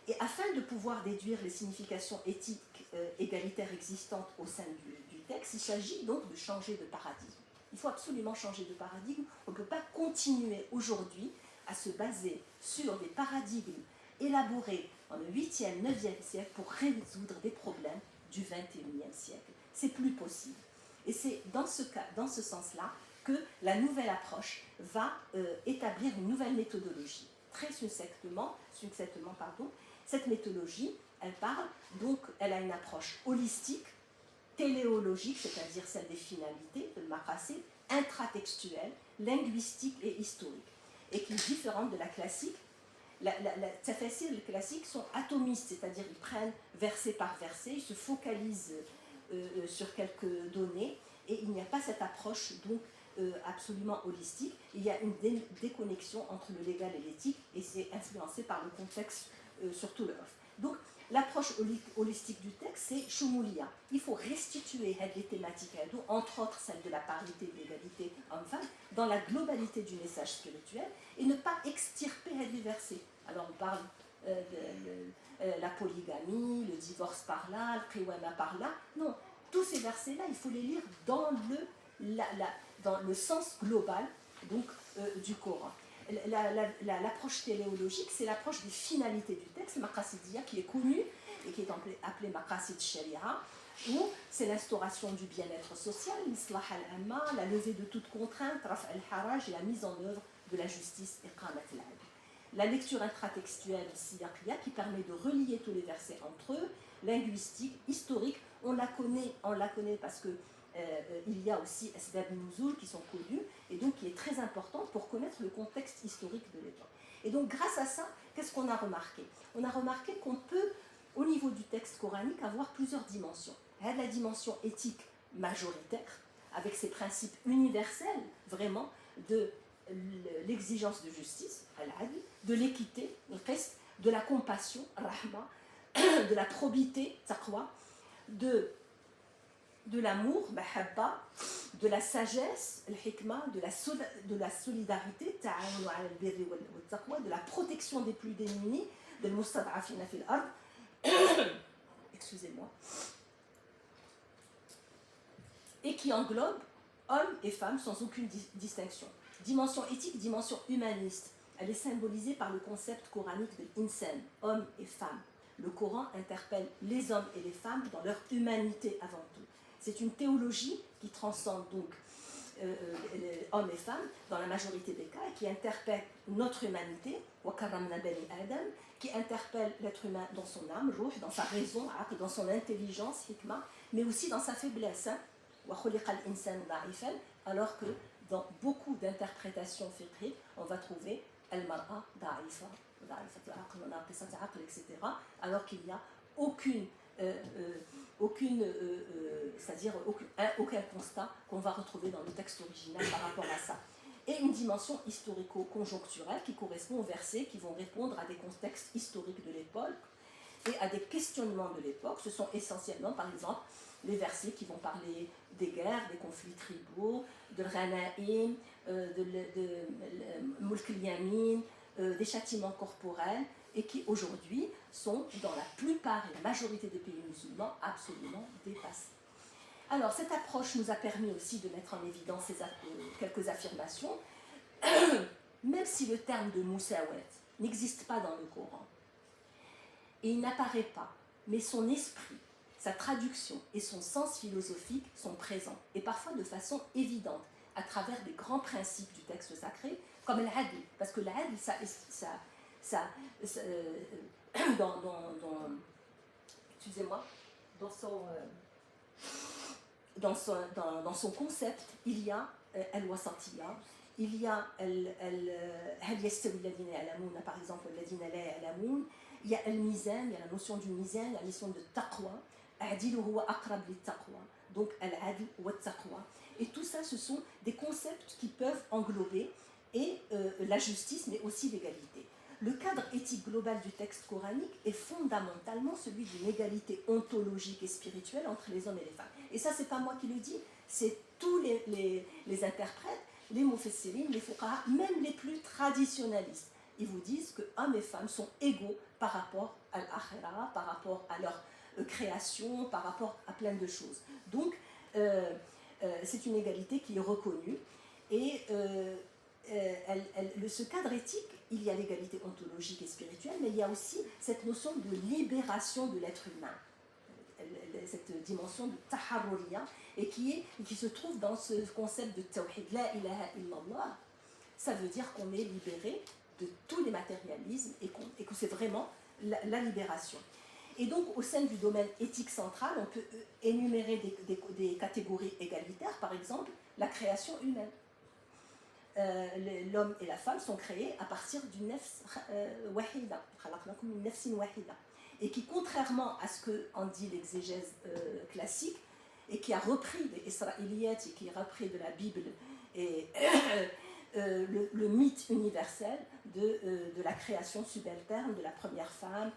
Et afin de pouvoir déduire les significations éthiques égalitaires existantes au sein du texte, il s'agit donc de changer de paradigme. Il faut absolument changer de paradigme. On ne peut pas continuer aujourd'hui à se baser sur des paradigmes élaborés dans le 8e, 9e siècle pour résoudre des problèmes du 21e siècle. C'est plus possible. Et c'est dans ce sens-là que la nouvelle approche va établir une nouvelle méthodologie. Très succinctement, cette méthodologie, elle a une approche holistique, téléologique, c'est-à-dire celle des finalités, de maqasid, intratextuelle, linguistique et historique, et qui est différente de la classique. Les classiques sont atomistes, c'est-à-dire ils prennent verset par verset, ils se focalisent sur quelques données, et il n'y a pas cette approche donc absolument holistique. Il y a une déconnexion entre le légal et l'éthique, et c'est influencé par le contexte, surtout le off. Donc, l'approche holistique du texte, c'est Shumoulia. Il faut restituer les thématiques, entre autres celle de la parité, de l'égalité homme-femme, dans la globalité du message spirituel et ne pas extirper les versets. Alors on parle de la polygamie, le divorce par là, le priwama par là. Non, tous ces versets-là, il faut les lire dans le sens global donc, du Coran. L'approche téléologique, c'est l'approche des finalités du texte, maqasidiya, qui est connue et qui est appelée maqasid sharia, où c'est l'instauration du bien-être social, l'islah al-amma, la levée de toute contrainte, raf al-haraj et la mise en œuvre de la justice iqamat al-adl. La lecture intratextuelle siyaqiyya qui permet de relier tous les versets entre eux, linguistique, historique, on la connaît parce que il y a aussi Asbab Nuzul qui sont connus et donc qui est très important pour connaître le contexte historique de l'époque. Et donc grâce à ça, qu'est-ce qu'on a remarqué? On a remarqué qu'on peut, au niveau du texte coranique, avoir plusieurs dimensions. Il y a la dimension éthique majoritaire, avec ses principes universels, vraiment, de l'exigence de justice, al-adl, de l'équité, de la compassion, rahma, de la probité, taqwa, de l'amour, mahabba, de la sagesse, al-hikma, de la solidarité, de la protection des plus démunis, de l'mustad'afina fil ard, excusez-moi, et qui englobe hommes et femmes sans aucune distinction. Dimension éthique, dimension humaniste. Elle est symbolisée par le concept coranique de insan, homme et femme. Le Coran interpelle les hommes et les femmes dans leur humanité avant tout. C'est une théologie qui transcende donc hommes et femmes dans la majorité des cas et qui interpelle notre humanité, qui interpelle l'être humain dans son âme, dans sa raison, dans son intelligence, hikma, mais aussi dans sa faiblesse. Alors que dans beaucoup d'interprétations fiqh, on va trouver al-mar'a da'ifa, etc. Alors qu'il n'y a aucun constat qu'on va retrouver dans le texte original par rapport à ça. Et et une dimension historico-conjoncturelle qui correspond aux versets qui vont répondre à des contextes historiques de l'époque et à des questionnements de l'époque. Ce sont essentiellement, par exemple, les versets qui vont parler des guerres, des conflits tribaux, de l'ghanaïm, de mulk al-yamin, des châtiments corporels, et qui aujourd'hui sont, dans la plupart et la majorité des pays musulmans, absolument dépassés. Alors, cette approche nous a permis aussi de mettre en évidence quelques affirmations, même si le terme de Moussaouet n'existe pas dans le Coran, et il n'apparaît pas, mais son esprit, sa traduction et son sens philosophique sont présents, et parfois de façon évidente, à travers des grands principes du texte sacré, comme l'adl, parce que l'adl, excusez-moi, dans son concept, il y a al-wasatiyya, il y a par exemple, il y a al-mizan, il y a la notion du mizan, la notion de taqwa, donc al-adl wa taqwa. Et tout ça, ce sont des concepts qui peuvent englober et la justice, mais aussi l'égalité. Le cadre éthique global du texte coranique est fondamentalement celui d'une égalité ontologique et spirituelle entre les hommes et les femmes. Et ça, c'est pas moi qui le dis, c'est tous les interprètes, les mufassirin, les fuqaha, même les plus traditionnalistes. Ils vous disent que hommes et femmes sont égaux par rapport à l'akhira, par rapport à leur création, par rapport à plein de choses. Donc, c'est une égalité qui est reconnue. Et ce cadre éthique, il y a l'égalité ontologique et spirituelle, mais il y a aussi cette notion de libération de l'être humain, cette dimension de taharruriya, et qui se trouve dans ce concept de tawhid, la ilaha illallah. Ça veut dire qu'on est libéré de tous les matérialismes et que c'est vraiment la libération. Et donc, au sein du domaine éthique central, on peut énumérer des catégories égalitaires, par exemple, la création humaine. L'homme et la femme sont créés à partir d'une nefs wahida, et qui, contrairement à ce qu'en dit l'exégèse classique, et qui a repris des Israéliyettes et qui a repris de la Bible et le mythe universel de la création subalterne de la première femme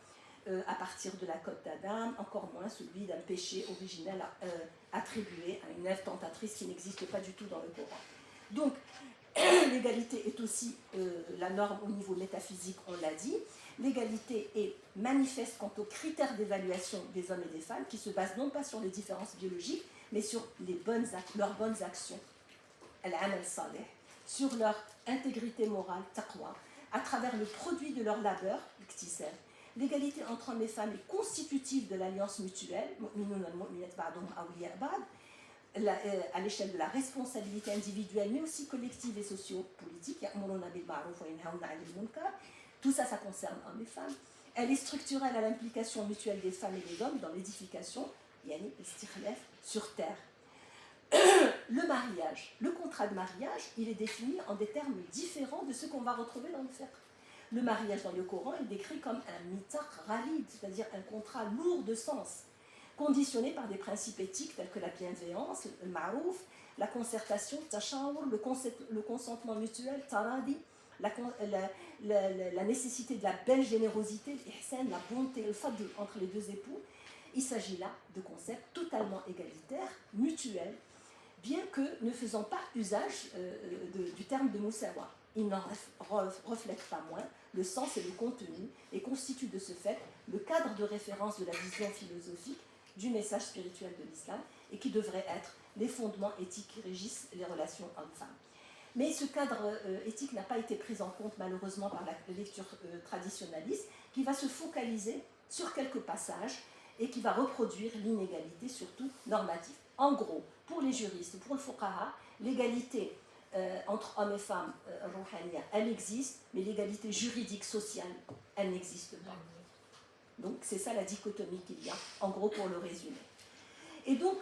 à partir de la côte d'Adam, encore moins celui d'un péché originel attribué à une Ève tentatrice qui n'existe pas du tout dans le Coran. Donc, l'égalité est aussi la norme au niveau métaphysique, on l'a dit. L'égalité est manifeste quant aux critères d'évaluation des hommes et des femmes qui se basent non pas sur les différences biologiques, mais sur leurs bonnes actions, al-amal salih, sur leur intégrité morale, taqwa, à travers le produit de leur labeur, iktisab. L'égalité entre hommes et femmes est constitutive de l'alliance mutuelle, à l'échelle de la responsabilité individuelle, mais aussi collective et socio-politique. Tout ça, ça concerne hommes et femmes. Elle est structurelle à l'implication mutuelle des femmes et des hommes dans l'édification, sur terre. Le mariage, le contrat de mariage, il est défini en des termes différents de ceux qu'on va retrouver dans le fiqh. Le mariage dans le Coran est décrit comme un mitaq ghalid, c'est-à-dire un contrat lourd de sens, conditionné par des principes éthiques tels que la bienveillance, le ma'rouf, la concertation, tashawur, le consentement mutuel, taradi, la nécessité de la belle générosité, l'ihsan, la bonté, le fadl entre les deux époux. Il s'agit là de concepts totalement égalitaires, mutuels, bien que ne faisant pas usage du terme de musawa. Il n'en reflète pas moins le sens et le contenu et constitue de ce fait le cadre de référence de la vision philosophique du message spirituel de l'islam et qui devrait être les fondements éthiques qui régissent les relations hommes-femmes. Mais ce cadre éthique n'a pas été pris en compte malheureusement par la lecture traditionnaliste qui va se focaliser sur quelques passages et qui va reproduire l'inégalité, surtout normative. En gros, pour les juristes, pour le fuqaha, l'égalité entre hommes et femmes, elle existe, mais l'égalité juridique, sociale, elle n'existe pas. Donc c'est ça la dichotomie qu'il y a, en gros pour le résumer. Et donc,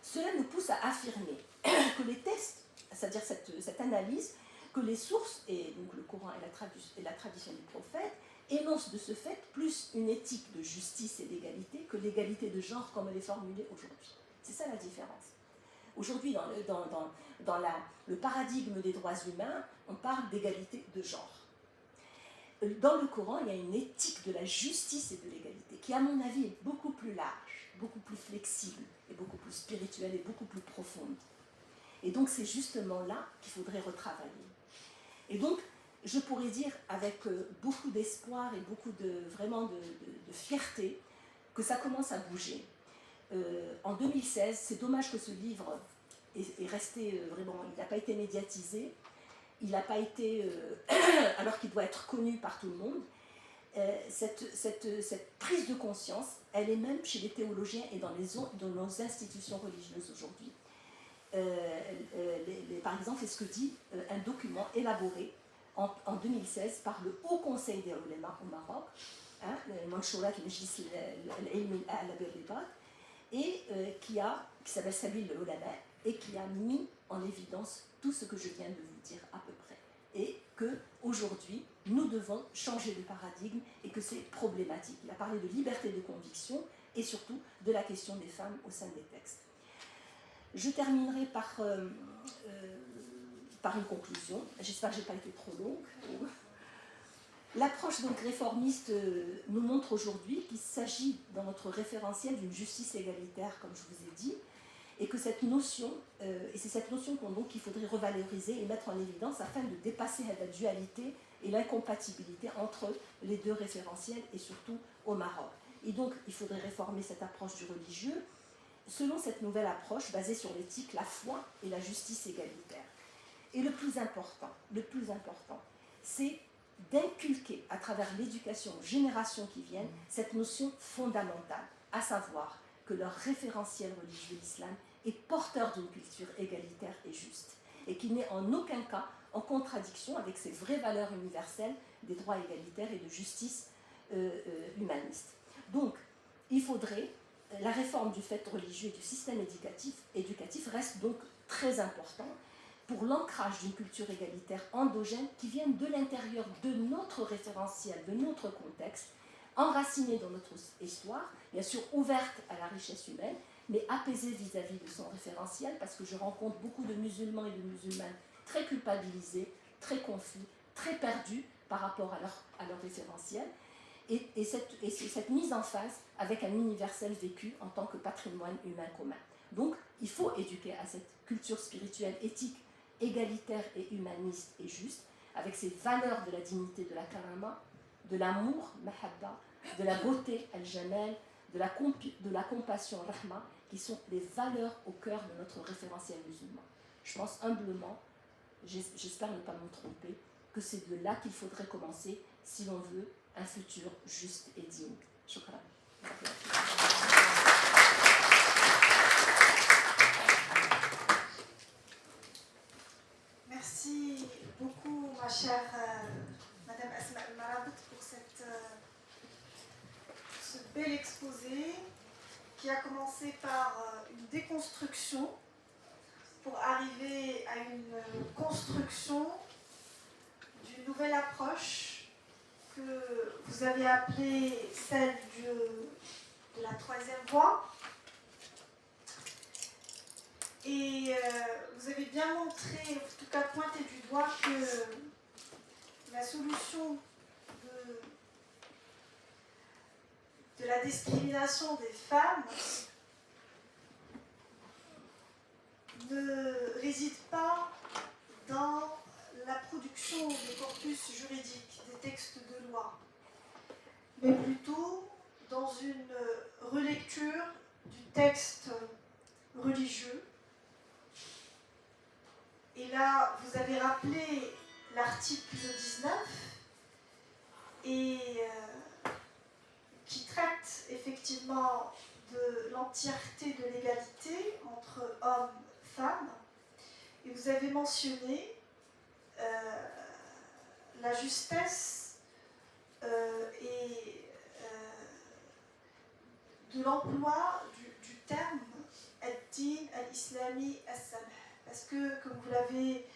cela nous pousse à affirmer que les textes, c'est-à-dire cette analyse, que les sources, et donc le Coran et la tradition du prophète, énoncent de ce fait plus une éthique de justice et d'égalité que l'égalité de genre comme elle est formulée aujourd'hui. C'est ça la différence. Aujourd'hui, dans le paradigme des droits humains, on parle d'égalité de genre. Dans le Coran, il y a une éthique de la justice et de l'égalité qui, à mon avis, est beaucoup plus large, beaucoup plus flexible, et beaucoup plus spirituelle et beaucoup plus profonde. Et donc, c'est justement là qu'il faudrait retravailler. Et donc, je pourrais dire avec beaucoup d'espoir et beaucoup de fierté que ça commence à bouger. En 2016, c'est dommage que ce livre est resté vraiment, il n'a pas été médiatisé, il n'a pas été, alors qu'il doit être connu par tout le monde. Cette prise de conscience, elle est même chez les théologiens et dans nos institutions religieuses aujourd'hui. Par exemple, c'est ce que dit un document élaboré en 2016 par le Haut Conseil des Oulémas au Maroc, le Manchourat al-Majlis al-Ilm al-Birribat, et qui s'appelle Sabil al-Ulama, et qui a mis en évidence tout ce que je viens de vous dire à peu près. Et qu'aujourd'hui, nous devons changer de paradigme et que c'est problématique. Il a parlé de liberté de conviction et surtout de la question des femmes au sein des textes. Je terminerai par une conclusion. J'espère que je n'ai pas été trop longue. L'approche donc réformiste nous montre aujourd'hui qu'il s'agit dans notre référentiel d'une justice égalitaire, comme je vous ai dit, et que cette notion, et c'est cette notion qu'il faudrait revaloriser et mettre en évidence afin de dépasser la dualité et l'incompatibilité entre les deux référentiels et surtout au Maroc. Et donc, il faudrait réformer cette approche du religieux selon cette nouvelle approche basée sur l'éthique, la foi et la justice égalitaire. Et le plus important, c'est d'inculquer à travers l'éducation aux générations qui viennent cette notion fondamentale, à savoir que leur référentiel religieux islam est porteur d'une culture égalitaire et juste, et qu'il n'est en aucun cas en contradiction avec ces vraies valeurs universelles des droits égalitaires et de justice humaniste. Donc, il faudrait, la réforme du fait religieux et du système éducatif reste donc très important pour l'ancrage d'une culture égalitaire endogène qui vienne de l'intérieur de notre référentiel, de notre contexte, enracinée dans notre histoire, bien sûr ouverte à la richesse humaine, mais apaisée vis-à-vis de son référentiel, parce que je rencontre beaucoup de musulmans et de musulmanes très culpabilisés, très confus, très perdus par rapport à leur référentiel, et cette mise en phase avec un universel vécu en tant que patrimoine humain commun. Donc, il faut éduquer à cette culture spirituelle, éthique, égalitaire et humaniste et juste, avec ces valeurs de la dignité, de la karama, de l'amour, mahabba, de la beauté, al-jamal, de la compassion, rahma, qui sont les valeurs au cœur de notre référentiel musulman. Je pense humblement, j'espère ne pas me tromper, que c'est de là qu'il faudrait commencer si l'on veut un futur juste et digne. Shukran. Merci beaucoup, ma chère Madame Asma El-Marabout, pour ce bel exposé qui a commencé par une déconstruction pour arriver à une construction d'une nouvelle approche que vous avez appelée celle de la troisième voie. Et vous avez bien montré, en tout cas pointé du doigt, que la solution de la discrimination des femmes ne réside pas dans la production des corpus juridiques, des textes de loi, mais plutôt dans une relecture du texte religieux. Et là, vous avez rappelé l'article 19 et qui traite effectivement de l'entièreté de l'égalité entre hommes et femmes. Et vous avez mentionné la justesse et de l'emploi du terme ad-din al-islami as-samh. Parce que, comme vous l'avez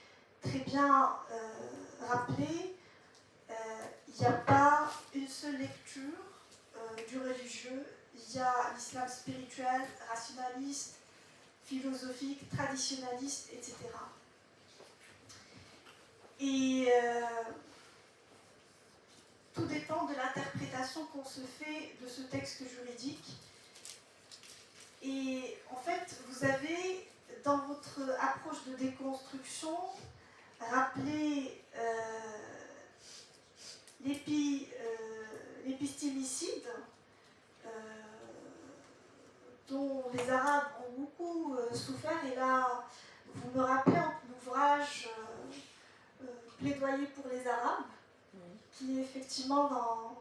très bien rappelé, il n'y a pas une seule lecture du religieux. Il y a l'islam spirituel, rationaliste, philosophiques, traditionnalistes, etc. Et tout dépend de l'interprétation qu'on se fait de ce texte juridique. Et en fait, vous avez, dans votre approche de déconstruction, rappelé l'épistémicide, dont les Arabes ont beaucoup souffert. Et là, vous me rappelez l'ouvrage Plaidoyer pour les Arabes, qui est effectivement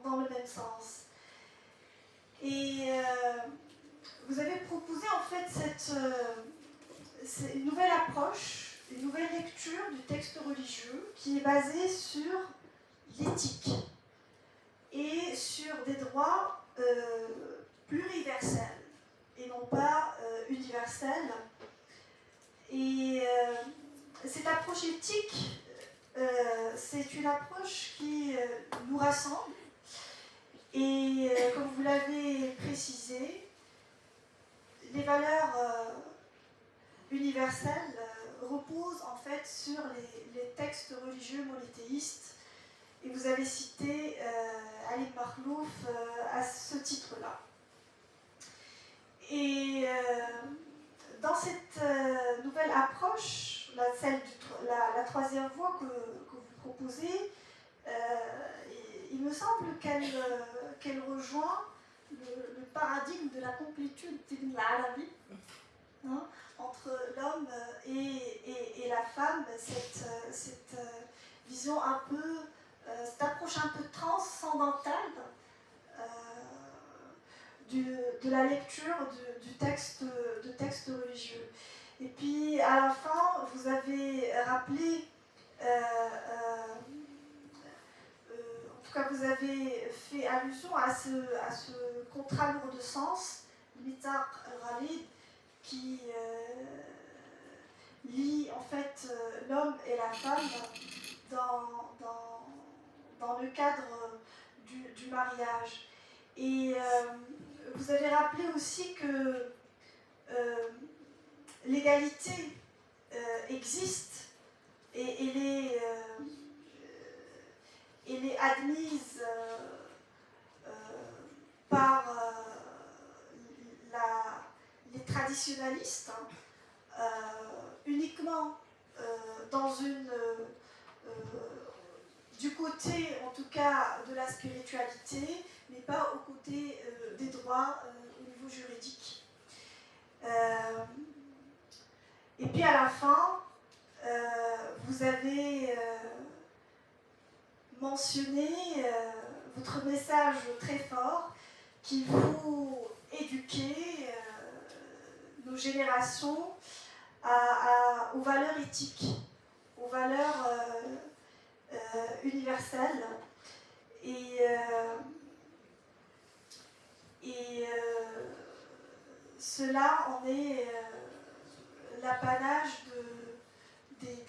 dans le même sens. Et vous avez proposé en fait une nouvelle approche, une nouvelle lecture du texte religieux qui est basée sur l'éthique et sur des droits pluriversels et non pas universels. Et cette approche éthique, c'est une approche qui nous rassemble et comme vous l'avez précisé, les valeurs universelles reposent en fait sur les textes religieux monothéistes et vous avez cité Ali Makhlouf à ce titre-là. Et dans cette nouvelle approche, la troisième voie que vous proposez, il me semble qu'elle rejoint le paradigme de la complétude d'Ibn al-Arabi, hein, entre l'homme et la femme, cette vision un peu, cette approche un peu transcendantale de la lecture du texte religieux. Et puis à la fin, vous avez rappelé, en tout cas vous avez fait allusion à ce contrat lourd de sens, Mithaq al-Ghalid, qui lie en fait l'homme et la femme dans le cadre du mariage. Et vous avez rappelé aussi que l'égalité existe et elle est admise par les traditionalistes uniquement du côté en tout cas de la spiritualité, mais pas au côté des droits au niveau juridique. Et puis à la fin, vous avez mentionné votre message très fort qu'il faut éduquer nos générations aux valeurs éthiques, aux valeurs universelles. Et cela en est l'apanage des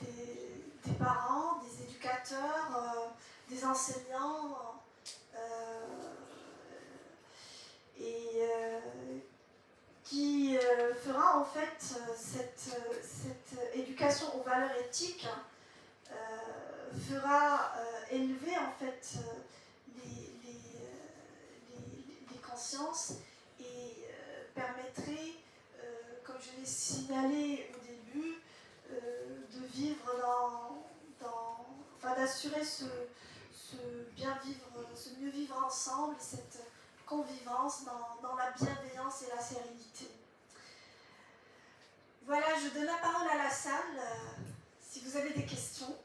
parents, des éducateurs, des enseignants, et qui fera en fait cette éducation aux valeurs éthiques fera élever en fait les consciences et permettrait, comme je l'ai signalé au début, de vivre d'assurer ce mieux vivre ensemble, cette convivence dans la bienveillance et la sérénité. Voilà, je donne la parole à la salle, si vous avez des questions.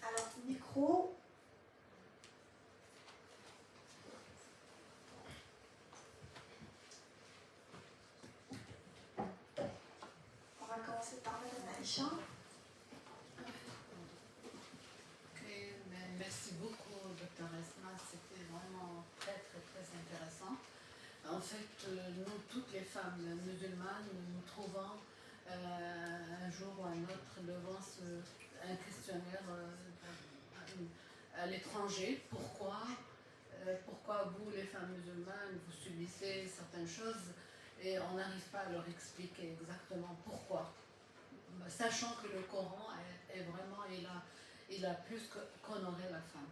Alors, micro. On va commencer par Madame Aïcha. Merci beaucoup, Dr. Esma. C'était vraiment très, très, très intéressant. En fait, nous, toutes les femmes musulmanes, nous trouvons un jour ou un autre devant un questionnaire à l'étranger. Pourquoi vous, les femmes musulmanes, vous subissez certaines choses et on n'arrive pas à leur expliquer exactement pourquoi. Sachant que le Coran est vraiment, il a plus qu'honoré la femme.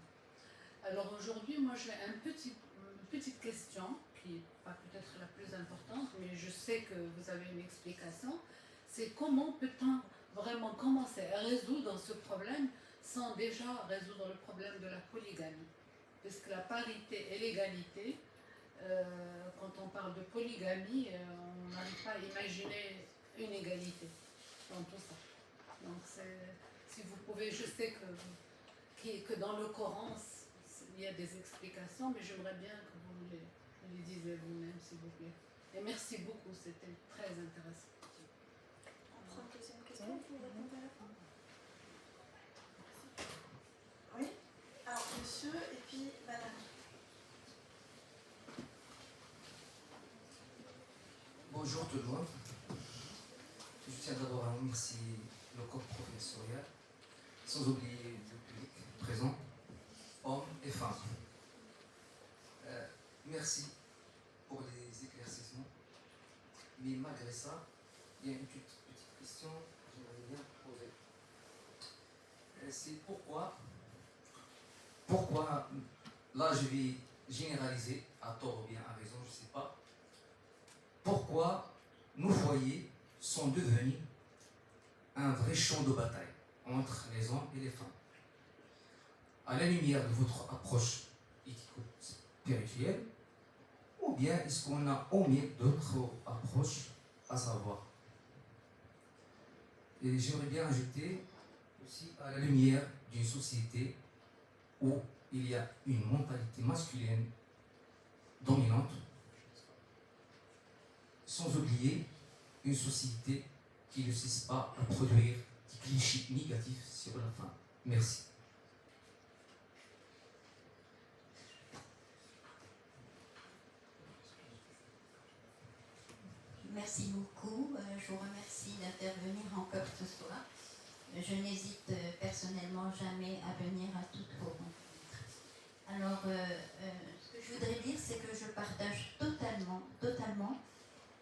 Alors aujourd'hui, moi j'ai une petite question, qui n'est pas peut-être la plus importante, mais je sais que vous avez une explication. C'est comment peut-on vraiment commencer à résoudre ce problème sans déjà résoudre le problème de la polygamie? Parce que la parité et l'égalité, quand on parle de polygamie, on n'arrive pas à imaginer une égalité dans tout ça. Donc si vous pouvez, je sais que dans le Coran, il y a des explications, mais j'aimerais bien que vous les disiez vous-même, s'il vous plaît. Et merci beaucoup, c'était très intéressant. On prend une deuxième question, vous répondez à la fin. Oui. Alors, monsieur, et puis madame. Bonjour tout le monde. Je tiens d'abord à remercier le corps professorial, sans oublier le public présent, hommes et femmes. Merci pour les éclaircissements. Mais malgré ça, il y a une petite question que j'aimerais bien poser. C'est pourquoi, là je vais généraliser, à tort ou bien à raison, je ne sais pas, pourquoi nos foyers sont devenus un vrai champ de bataille entre les hommes et les femmes. À la lumière de votre approche éthico-spirituelle, ou bien est-ce qu'on a omis d'autres approches à savoir? Et j'aimerais bien ajouter aussi à la lumière d'une société où il y a une mentalité masculine dominante, sans oublier une société qui ne cesse pas à produire des clichés négatifs sur la femme. Merci. Merci beaucoup. Je vous remercie d'intervenir encore ce soir. Je n'hésite personnellement jamais à venir à toutes vos rencontres. Alors, ce que je voudrais dire, c'est que je partage totalement,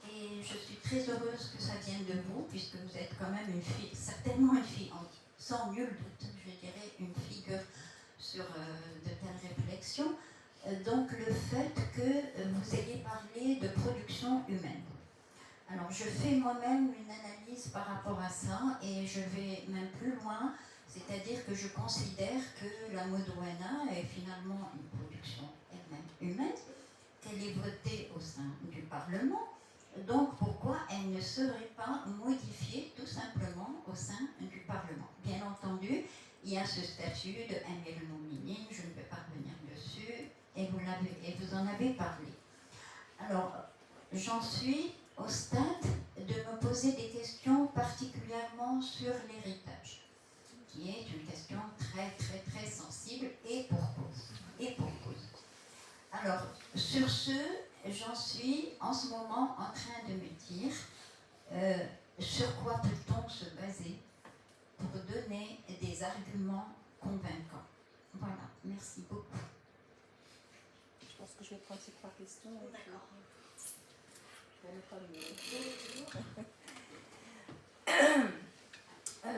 et je suis très heureuse que ça vienne de vous, puisque vous êtes quand même une fille, certainement une fille, sans nul doute, je dirais, une figure sur de telles réflexions. Donc, le fait que vous ayez parlé de production humaine. Alors, je fais moi-même une analyse par rapport à ça et je vais même plus loin, c'est-à-dire que je considère que la Modouana est finalement une production elle-même humaine, qu'elle est votée au sein du Parlement, donc pourquoi elle ne serait pas modifiée tout simplement au sein du Parlement? Bien entendu, il y a ce statut de Amir al-Mouminin, je ne vais pas revenir dessus, et vous en avez parlé. Alors, j'en suis au stade de me poser des questions particulièrement sur l'héritage, qui est une question très sensible et pour cause. Alors, sur ce, j'en suis en ce moment en train de me dire sur quoi peut-on se baser pour donner des arguments convaincants. Voilà, merci beaucoup. Je pense que je vais prendre ces 3 questions. D'accord.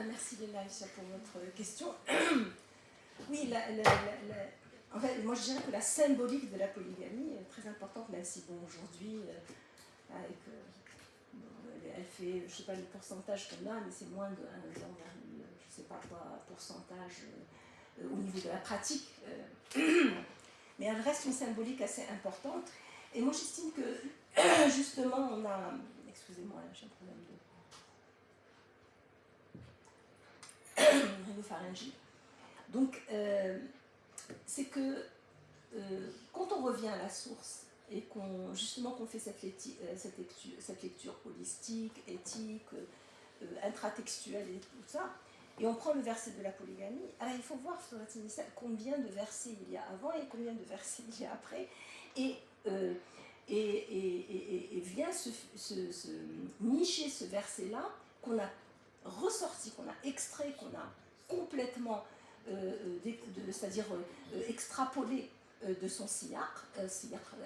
Merci Léla pour votre question. Oui, en fait, moi je dirais que la symbolique de la polygamie est très importante, même si bon, aujourd'hui, elle fait, je ne sais pas le pourcentage qu'on a, mais c'est moins de 1, je ne sais pas quoi, pourcentage au niveau de la pratique. Mais elle reste une symbolique assez importante. Et moi j'estime que justement, on a... Excusez-moi, j'ai un problème de rhinopharyngite. Donc, c'est que quand on revient à la source et qu'on fait cette lecture holistique, éthique, intratextuelle et tout ça, et on prend le verset de la polygamie, alors il faut voir sur la Tinissa combien de versets il y a avant et combien de versets il y a après. Et vient se nicher ce verset-là qu'on a ressorti, qu'on a extrait, qu'on a complètement, c'est-à-dire extrapolé de son siyaq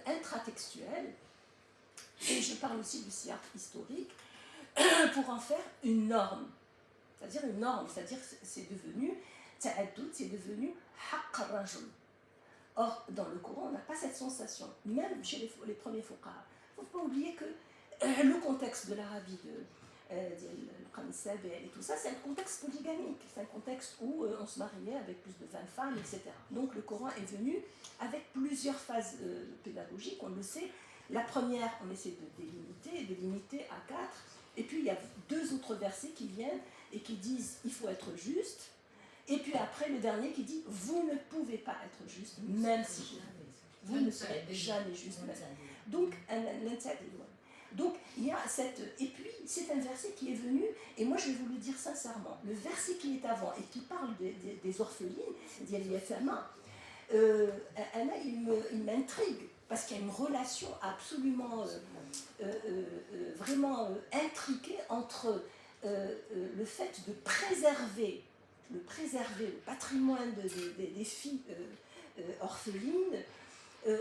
intratextuel, et je parle aussi du siyaq historique, pour en faire une norme. C'est-à-dire une norme, c'est-à-dire que c'est devenu, ta'addud, c'est devenu haqq ar-rajul. Or, dans le Coran, on n'a pas cette sensation, même chez les premiers fuqaha. Il ne faut pas oublier que le contexte de l'Arabie, le Qamissab et tout ça, c'est un contexte polygamique, c'est un contexte où on se mariait avec plus de 20 femmes, etc. Donc le Coran est venu avec plusieurs phases pédagogiques, on le sait. La première, on essaie de limiter à 4, et puis il y a 2 autres versets qui viennent et qui disent il faut être juste, et puis après le dernier qui dit vous ne pouvez pas être juste, même si vous ne serez jamais juste. Donc, il y a cette... Et puis, c'est un verset qui est venu, et moi je vais vous le dire sincèrement, le verset qui est avant et qui parle des orphelines, il m'intrigue, parce qu'il y a une relation absolument, vraiment intriquée entre le fait de préserver le patrimoine des filles orphelines,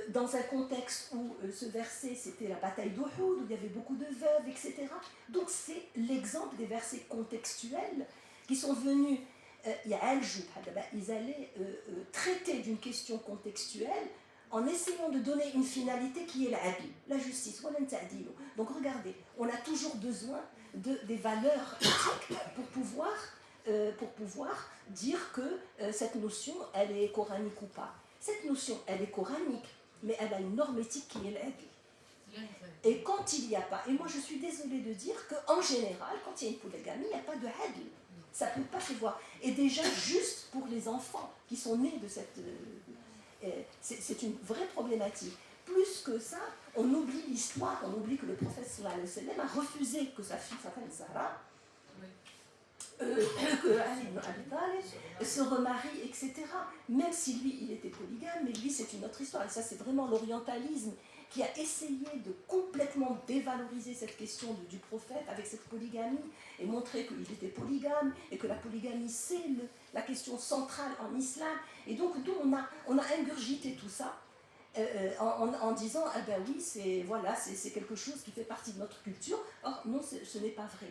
dans un contexte où ce verset, c'était la bataille d'Uhud, où il y avait beaucoup de veuves, etc. Donc c'est l'exemple des versets contextuels qui sont venus, ils allaient traiter d'une question contextuelle en essayant de donner une finalité qui est la justice. Donc regardez, on a toujours besoin des valeurs éthiques pour pouvoir dire que cette notion, elle est coranique ou pas. Cette notion, elle est coranique, mais elle a une norme éthique qui est l'aigle. Et quand il n'y a pas, et moi je suis désolée de dire qu'en général, quand il y a une polygamie, il n'y a pas de hadl. Ça ne peut pas se voir. Et déjà, juste pour les enfants qui sont nés de cette... c'est une vraie problématique. Plus que ça, on oublie l'histoire, on oublie que le prophète sallallahu alayhi wa sallam a refusé que sa fille Fatima Zahra que Ali ibn Abi Talib se remarie, etc. Même si lui, il était polygame, mais lui, c'est une autre histoire. Et ça, c'est vraiment l'orientalisme qui a essayé de complètement dévaloriser cette question du prophète avec cette polygamie et montrer qu'il était polygame et que la polygamie, c'est la question centrale en islam. Et donc, nous, on a ingurgité tout ça en disant, ah ben oui, c'est quelque chose qui fait partie de notre culture. Or, non, ce n'est pas vrai.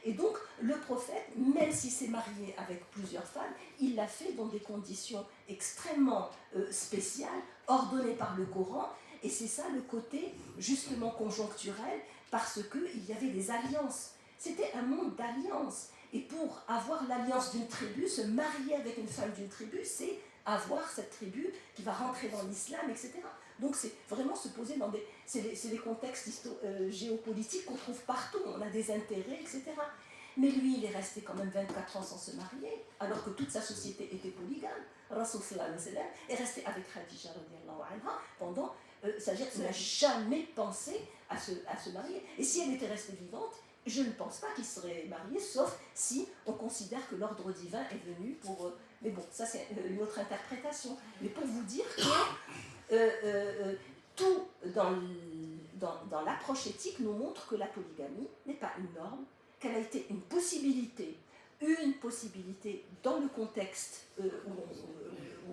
Et donc, le prophète, même s'il s'est marié avec plusieurs femmes, il l'a fait dans des conditions extrêmement spéciales, ordonnées par le Coran, et c'est ça le côté justement conjoncturel, parce qu'il y avait des alliances. C'était un monde d'alliances. Et pour avoir l'alliance d'une tribu, se marier avec une femme d'une tribu, c'est avoir cette tribu qui va rentrer dans l'islam, etc. Donc c'est vraiment se poser dans c'est des contextes géopolitiques qu'on trouve partout, on a des intérêts, etc. Mais lui, il est resté quand même 24 ans sans se marier, alors que toute sa société était polygame. Rasoul sallallahu alayhi wa sallam est resté avec Khadija radiallahu anha pendant, c'est-à-dire qu'il n'a jamais pensé à se marier. Et si elle était restée vivante, je ne pense pas qu'il serait marié, sauf si on considère que l'ordre divin est venu pour... mais bon, ça c'est une autre interprétation. Mais pour vous dire que tout dans l'approche éthique nous montre que la polygamie n'est pas une norme, qu'elle a été une possibilité dans le contexte où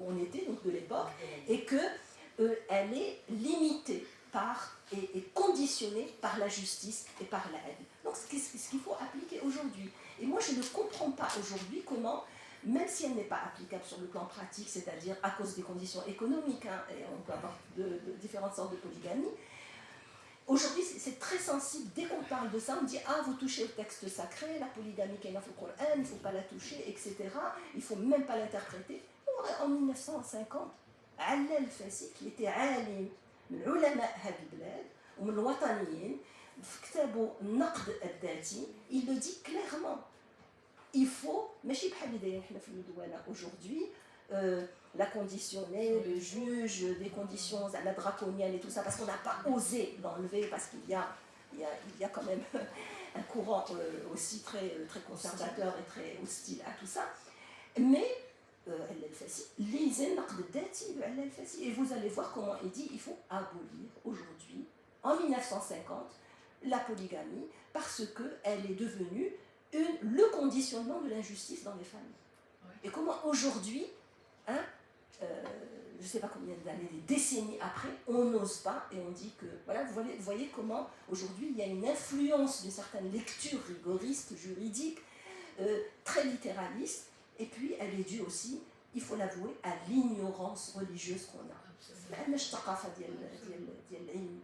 on était, donc de l'époque, et qu'elle est limitée et conditionnée par la justice et par la haine. Donc c'est ce qu'il faut appliquer aujourd'hui. Et moi je ne comprends pas aujourd'hui comment, même si elle n'est pas applicable sur le plan pratique, c'est-à-dire à cause des conditions économiques, et on peut avoir différentes sortes de polygamie, aujourd'hui c'est très sensible. Dès qu'on parle de ça, on dit ah, vous touchez au texte sacré, la polygamie qui est dans le Coran, il ne faut pas la toucher, etc. Il ne faut même pas l'interpréter. En 1950, Alla al-Fassi, qui était alim من علماء هذه البلاد ومن الوطنيين في كتابه النقد الذاتي, il le dit clairement. Il faut, ماشي بحال اللي دايرين حنا في المدونة aujourd'hui, la conditionnée, le juge, des conditions draconiennes et tout ça, parce qu'on n'a pas osé l'enlever, parce qu'il y a quand même un courant aussi très, très conservateur et très hostile à tout ça. Mais lisez Naqd al-Dati de al-Fassi et vous allez voir comment il dit il faut abolir aujourd'hui, en 1950, la polygamie, parce qu'elle est devenue le conditionnement de l'injustice dans les familles. Et comment aujourd'hui, je ne sais pas combien d'années, des décennies après, on n'ose pas et on dit que, voilà, vous voyez comment aujourd'hui il y a une influence d'une certaine lecture rigoriste, juridique, très littéraliste, et puis elle est due aussi, il faut l'avouer, à l'ignorance religieuse qu'on a. ما عندناش ثقافه ديال العلم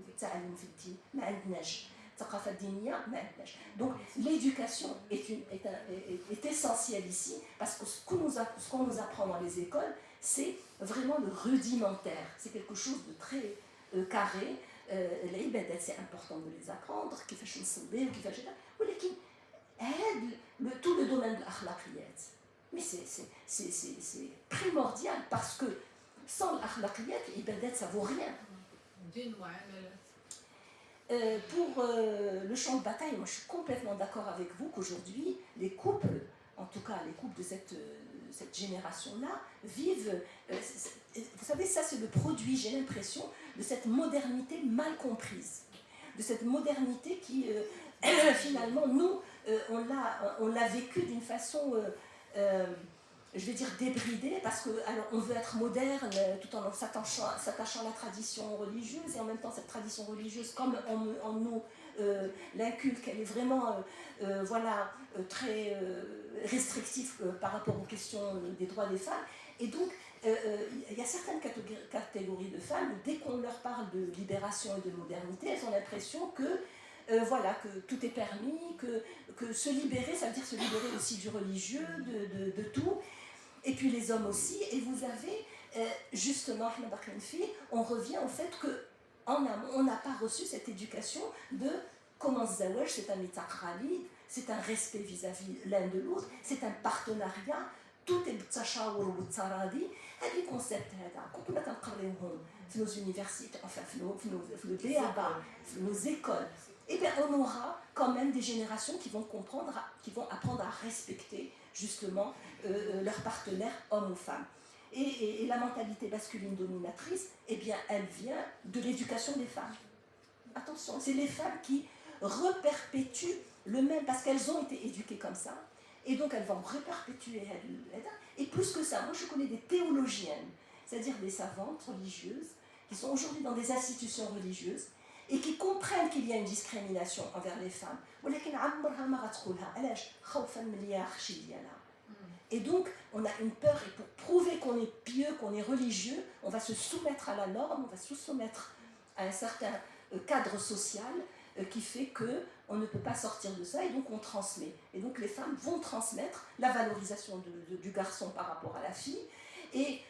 والتعلم في الدين ما عندناش الثقافه الدينيه ما عندناش donc l'éducation est essentielle ici parce que ce qu'on nous apprend dans les écoles c'est vraiment le rudimentaire, c'est quelque chose de très carré. العبادات c'est important de les apprendre كيفاش نصلي وكيفاش ولكن هذا tout le domaine de l'achlaqiyat mais c'est primordial parce que sans l'achlaqiyat, l'ibadat ça vaut rien. Pour le champ de bataille, moi je suis complètement d'accord avec vous qu'aujourd'hui les couples, en tout cas les couples de cette génération-là, vivent, vous savez, ça c'est le produit, j'ai l'impression, de cette modernité mal comprise, de cette modernité qui finalement nous on l'a vécu d'une façon je vais dire débridée, parce que alors, on veut être moderne tout en s'attachant à la tradition religieuse, et en même temps cette tradition religieuse, comme on nous l'inculque, elle est vraiment voilà, très restrictive par rapport aux questions des droits des femmes. Et donc, il y a certaines catégories de femmes, dès qu'on leur parle de libération et de modernité, elles ont l'impression que voilà, que tout est permis, que se libérer, ça veut dire se libérer aussi du religieux, de tout. Et puis les hommes aussi, et vous avez justement, on revient au fait qu'en amont, on n'a pas reçu cette éducation de comment Zawaj, c'est un mitaqrali, c'est un respect vis-à-vis l'un de l'autre, c'est un partenariat, tout est tachawur ou tsaradi, et les concepts, quand on a dans nos universités, enfin, nos BABA, nos écoles, eh bien on aura quand même des générations qui vont apprendre à respecter justement leurs partenaires hommes ou femmes. Et la mentalité masculine dominatrice, eh bien elle vient de l'éducation des femmes. Attention, c'est les femmes qui reperpétuent le même, parce qu'elles ont été éduquées comme ça, et donc elles vont reperpétuer. Et plus que ça, moi je connais des théologiennes, c'est-à-dire des savantes religieuses, qui sont aujourd'hui dans des institutions religieuses, et qui comprennent qu'il y a une discrimination envers les femmes. Et donc, on a une peur, et pour prouver qu'on est pieux, qu'on est religieux, on va se soumettre à la norme, on va se soumettre à un certain cadre social qui fait qu'on ne peut pas sortir de ça, et donc on transmet. Et donc les femmes vont transmettre la valorisation du garçon par rapport à la fille, et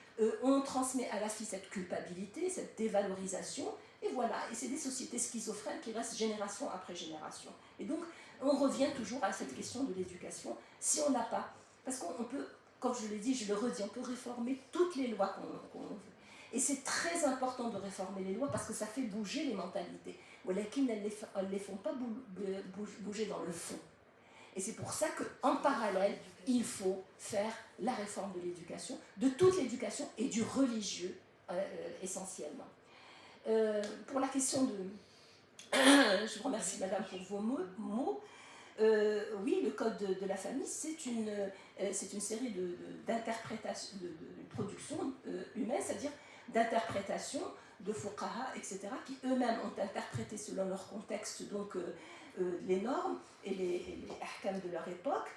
on transmet à la fille cette culpabilité, cette dévalorisation, et voilà, et c'est des sociétés schizophrènes qui restent génération après génération. Et donc, on revient toujours à cette question de l'éducation, si on n'a pas, parce qu'on peut, comme je l'ai dit, je le redis, on peut réformer toutes les lois qu'on veut. Et c'est très important de réformer les lois parce que ça fait bouger les mentalités. Elles ne les font pas bouger dans le fond. Et c'est pour ça qu'en parallèle, il faut faire la réforme de l'éducation, de toute l'éducation et du religieux essentiellement. Pour la question de... je vous remercie madame pour vos mots. Oui, le code de la famille, c'est une série d'interprétations, de production humaine, c'est-à-dire d'interprétations de fuqaha, etc., qui eux-mêmes ont interprété selon leur contexte donc, les normes et les ahkam de leur époque,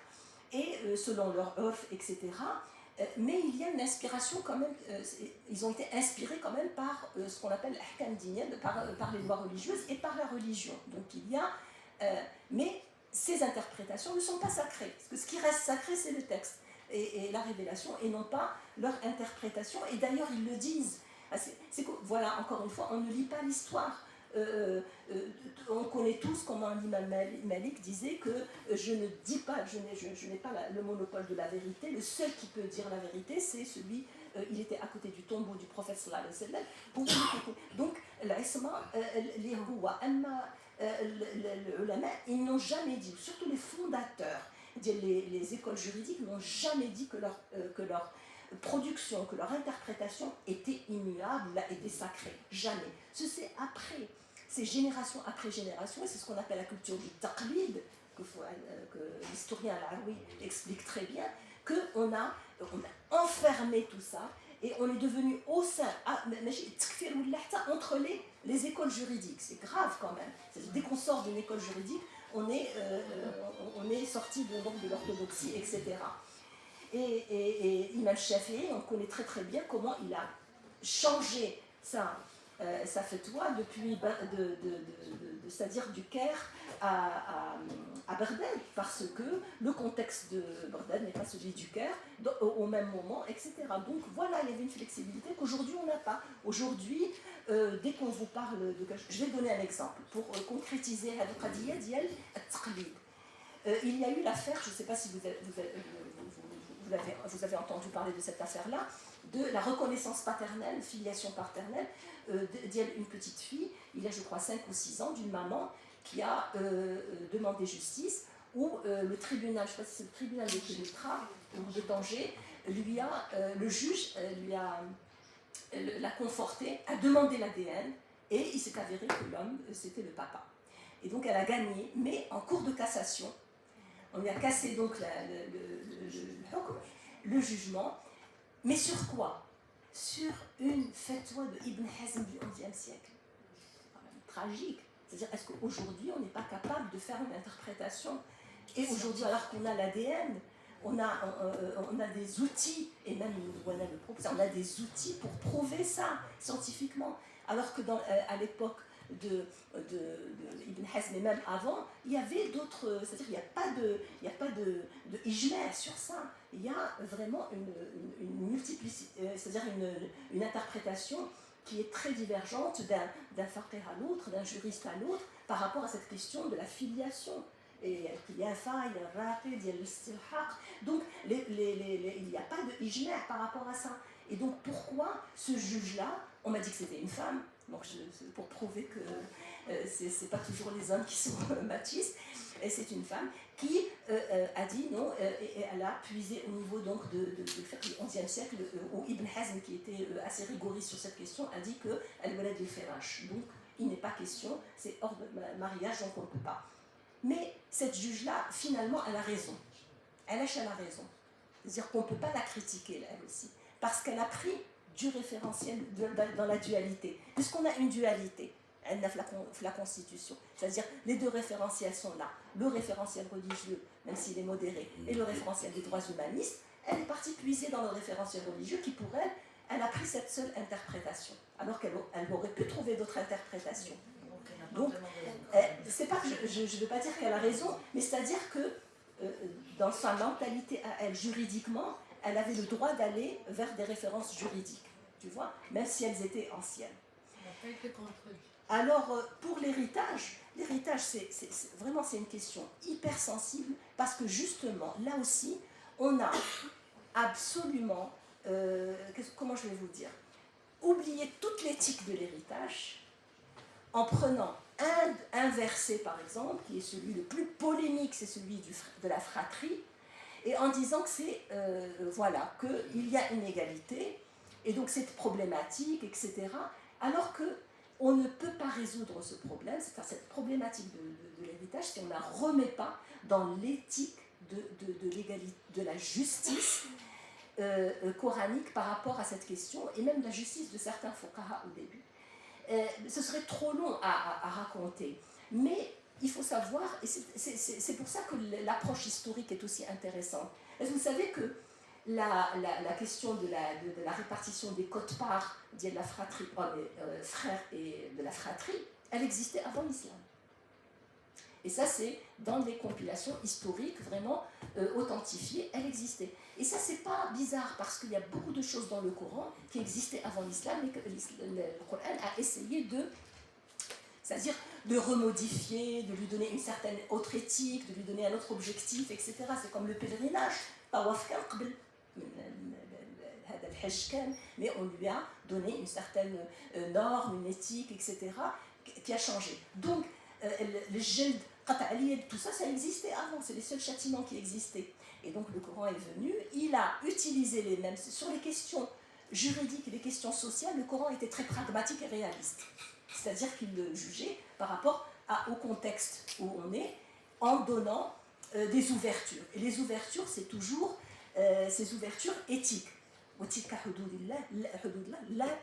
et selon leur urf, etc., mais il y a une inspiration quand même, ils ont été inspirés quand même par ce qu'on appelle l'ahkam diniyya, par les lois religieuses et par la religion. Donc il y a, mais ces interprétations ne sont pas sacrées, parce que ce qui reste sacré c'est le texte et la révélation, et non pas leur interprétation, et d'ailleurs ils le disent. Voilà, encore une fois, on ne lit pas l'histoire. On connaît tous comment l'imam Malik disait que je ne dis pas, je n'ai pas le monopole de la vérité, le seul qui peut dire la vérité c'est celui, il était à côté du tombeau du prophète sallallahu alayhi wa sallam, pour donc l'isma, les rois, ils n'ont jamais dit, surtout les fondateurs, les écoles juridiques n'ont jamais dit que leur production, que leur interprétation était immuable, était sacrée. Jamais. C'est après, c'est génération après génération, et c'est ce qu'on appelle la culture du taqlid, que l'historien Al-Arawi explique très bien, qu'on a enfermé tout ça, et on est devenu au sein, entre les écoles juridiques. C'est grave quand même. Dès qu'on sort d'une école juridique, on est sorti de l'orthodoxie, etc. Et Imam Shafi'i, on connaît très très bien comment il a changé sa fatwa depuis, c'est-à-dire du Caire à Bagdad, parce que le contexte de Bagdad n'est pas celui du Caire au même moment, etc. Donc voilà, il y avait une flexibilité qu'aujourd'hui on n'a pas. Aujourd'hui, dès qu'on vous parle de... Je vais donner un exemple pour concrétiser la qadiyya diyal at-taqlid. Il y a eu l'affaire, je ne sais pas si vous avez entendu parler de cette affaire-là, de la reconnaissance paternelle, filiation paternelle, d'une petite fille, il y a je crois 5 ou 6 ans, d'une maman qui a demandé justice, où le tribunal, je ne sais pas si c'est le tribunal de Kélétra ou de Tanger, le juge l'a conforté, a demandé l'ADN, et il s'est avéré que l'homme, c'était le papa. Et donc elle a gagné, mais en cours de cassation, on lui a cassé donc le jugement, mais sur quoi? Sur une fatwa de Ibn Hazm du XIe siècle. C'est quand même tragique. C'est-à-dire, est-ce qu'aujourd'hui, on n'est pas capable de faire une interprétation? Et aujourd'hui, alors qu'on a l'ADN, on a des outils, et même on a des outils pour prouver ça scientifiquement. Alors que à l'époque de Ibn Hazm, et même avant, il y avait d'autres, c'est-à-dire il n'y a pas de ijma' sur ça. Il y a vraiment une multiplicité, c'est-à-dire une interprétation qui est très divergente d'un faqih à l'autre, d'un juriste à l'autre, par rapport à cette question de la filiation. Et il y a un fa, il y a un raqid, il y a l'istilhaq. Donc il n'y a pas de ijma' par rapport à ça. Et donc pourquoi ce juge-là, on m'a dit que c'était une femme, donc pour prouver que c'est pas toujours les hommes qui sont machistes, et c'est une femme qui a dit non, et elle a puisé au niveau donc du XIe siècle, où Ibn Hazm, qui était assez rigoriste sur cette question, a dit que al-walad al-firash, donc il n'est pas question, c'est hors de mariage, donc on ne peut pas. Mais cette juge-là, finalement, elle a raison. Elle a raison. C'est-à-dire qu'on ne peut pas la critiquer, elle aussi, parce qu'elle a pris du référentiel dans la dualité. Puisqu'on a une dualité, elle a la Constitution. C'est-à-dire, les deux référentiels sont là. Le référentiel religieux, même s'il est modéré, et le référentiel des droits humanistes, elle est partie puiser dans le référentiel religieux qui, pour elle, elle a pris cette seule interprétation, alors qu'elle aurait pu trouver d'autres interprétations. Donc, c'est pas que je ne veux pas dire qu'elle a raison, mais c'est-à-dire que dans sa mentalité à elle, juridiquement, elle avait le droit d'aller vers des références juridiques, tu vois, même si elles étaient anciennes. Alors, pour l'héritage, vraiment c'est une question hyper sensible, parce que justement, là aussi, on a absolument, comment je vais vous dire, oublié toute l'éthique de l'héritage, en prenant un verset par exemple, qui est celui le plus polémique, c'est celui de la fratrie, et en disant que c'est, voilà, qu'il y a une égalité, et donc c'est problématique, etc., alors qu'on ne peut pas résoudre ce problème, c'est-à-dire cette problématique de l'héritage, si on ne la remet pas dans l'éthique de l'égalité, de la justice coranique par rapport à cette question, et même la justice de certains fuqaha au début. Ce serait trop long à raconter, mais il faut savoir, et c'est pour ça que l'approche historique est aussi intéressante. Est-ce que vous savez que la question de la répartition des quotes-parts de la fratrie, frères et de la fratrie, elle existait avant l'islam. Et ça, c'est dans des compilations historiques vraiment authentifiées, elle existait. Et ça, c'est pas bizarre, parce qu'il y a beaucoup de choses dans le Coran qui existaient avant l'islam, et que le Coran a essayé c'est-à-dire de remodifier, de lui donner une certaine autre éthique, de lui donner un autre objectif, etc. C'est comme le pèlerinage. Mais on lui a donné une certaine norme, une éthique, etc., qui a changé. Donc, le jeld, tout ça, ça existait avant, c'est les seuls châtiments qui existaient. Et donc le Coran est venu, il a utilisé les mêmes. Sur les questions juridiques et les questions sociales, le Coran était très pragmatique et réaliste. C'est-à-dire qu'il le jugeait par rapport au contexte où on est, en donnant des ouvertures. Et les ouvertures, c'est toujours ces ouvertures éthiques. وتلك حدود الله حدود الله لا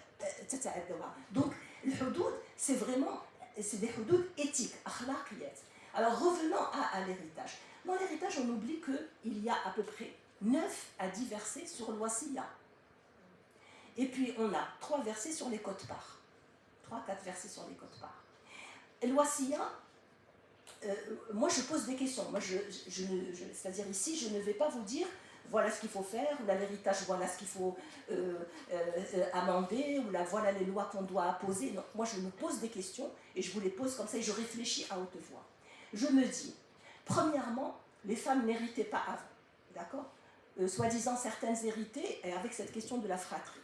تتعدوها. Donc le hudud c'est vraiment c'est des hudud éthiques, akhlaqiyat. Alors revenons à l'héritage. Dans l'héritage, on oublie qu'il y a à peu près 9 à 10 versets sur l'wasiya. Et puis on a 3 versets sur les quotes-parts. 3-4 versets sur les quotes-parts. Et l'wasiya, moi je pose des questions. Moi, c'est-à-dire ici, je ne vais pas vous dire voilà ce qu'il faut faire, ou l'héritage, voilà ce qu'il faut amender, ou voilà les lois qu'on doit apposer. Non, moi je me pose des questions et je vous les pose comme ça et je réfléchis à haute voix. Je me dis, premièrement, les femmes n'héritaient pas avant, d'accord, soi-disant certaines héritaient, et avec cette question de la fratrie.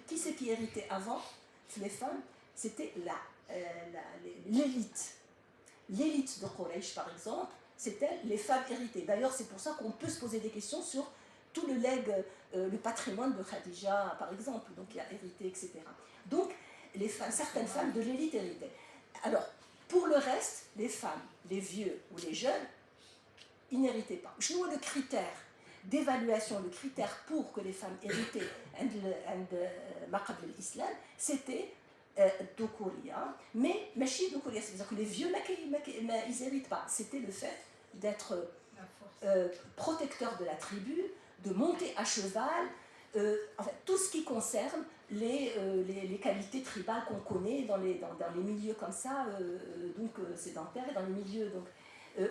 Qui c'est qui héritait avant les femmes? C'était l'élite. L'élite de Quraysh, par exemple, c'était les femmes héritées. D'ailleurs, c'est pour ça qu'on peut se poser des questions sur tout le legs, le patrimoine de Khadija, par exemple, donc qui a hérité, etc. Donc, certaines femmes de l'élite héritaient. Alors, pour le reste, les femmes, les vieux ou les jeunes, ils n'héritaient pas. Je vois le critère d'évaluation, le critère pour que les femmes héritaient l'islam, c'était Dokouria, mais Machi Dokouria, c'est-à-dire que les vieux, ils n'héritent pas. C'était le fait d'être protecteur de la tribu, de monter à cheval, enfin, tout ce qui concerne les qualités tribales qu'on connaît dans les milieux comme ça, sédentaires, et dans les milieux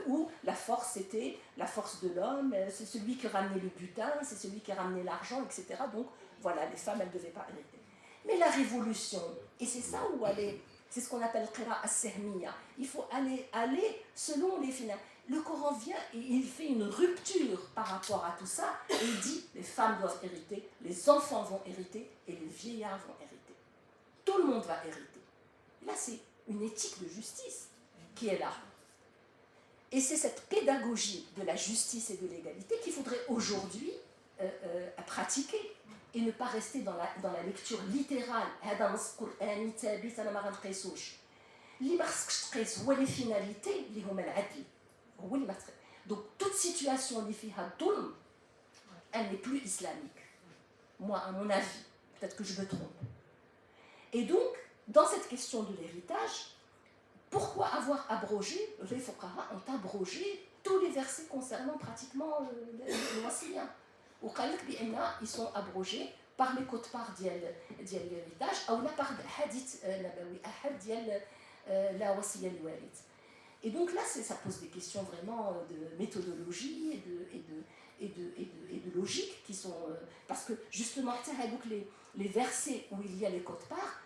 où la force c'était la force de l'homme, c'est celui qui ramenait le butin, c'est celui qui ramenait l'argent, etc. Donc voilà, les femmes, elles ne devaient pas hériter. Mais la révolution, et c'est ça où aller, c'est ce qu'on appelle qira as-sahmiya, il faut aller selon les finales. Le Coran vient et il fait une rupture par rapport à tout ça, et il dit les femmes doivent hériter, les enfants vont hériter et les vieillards vont hériter. Tout le monde va hériter. Là, c'est une éthique de justice qui est là. Et c'est cette pédagogie de la justice et de l'égalité qu'il faudrait aujourd'hui pratiquer et ne pas rester dans la lecture littérale. Les finalités, donc toute situation elle n'est plus islamique. Moi, à mon avis, peut-être que je me trompe. Et donc, dans cette question de l'héritage, pourquoi avoir abrogé, les fuqaha ont abrogé tous les versets concernant pratiquement le wasiya. Ou ils sont abrogés par les quotes-parts de l'héritage, ou par le hadith nabawi, la wasiya al-walid. Et donc là, ça pose des questions vraiment de méthodologie et de logique qui sont... parce que justement, les versets où il y a les quotes-parts,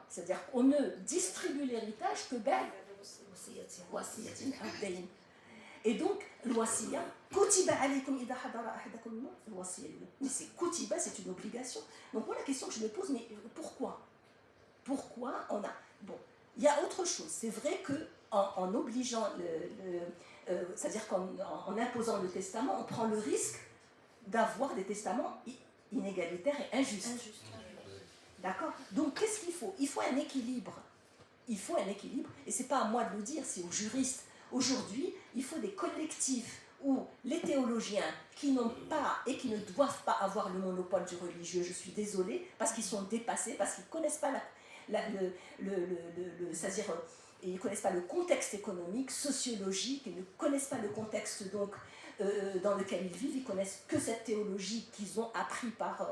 c'est-à-dire qu'on ne distribue l'héritage que et donc l'wasiya mais c'est kutiba, c'est une obligation. Donc moi la question que je me pose, mais pourquoi on a... Bon, il y a autre chose, c'est vrai que en obligeant c'est-à-dire qu'en imposant le testament, on prend le risque d'avoir des testaments inégalitaire et injuste. D'accord? Donc qu'est-ce qu'il faut? Il faut un équilibre. Il faut un équilibre, et ce n'est pas à moi de le dire, c'est aux juristes. Aujourd'hui, il faut des collectifs où les théologiens qui n'ont pas et qui ne doivent pas avoir le monopole du religieux, je suis désolée, parce qu'ils sont dépassés, parce qu'ils ne connaissent pas c'est-à-dire, ils ne connaissent pas le contexte économique, sociologique, ils ne connaissent pas le contexte donc dans lequel ils vivent, ils connaissent que cette théologie qu'ils ont appris par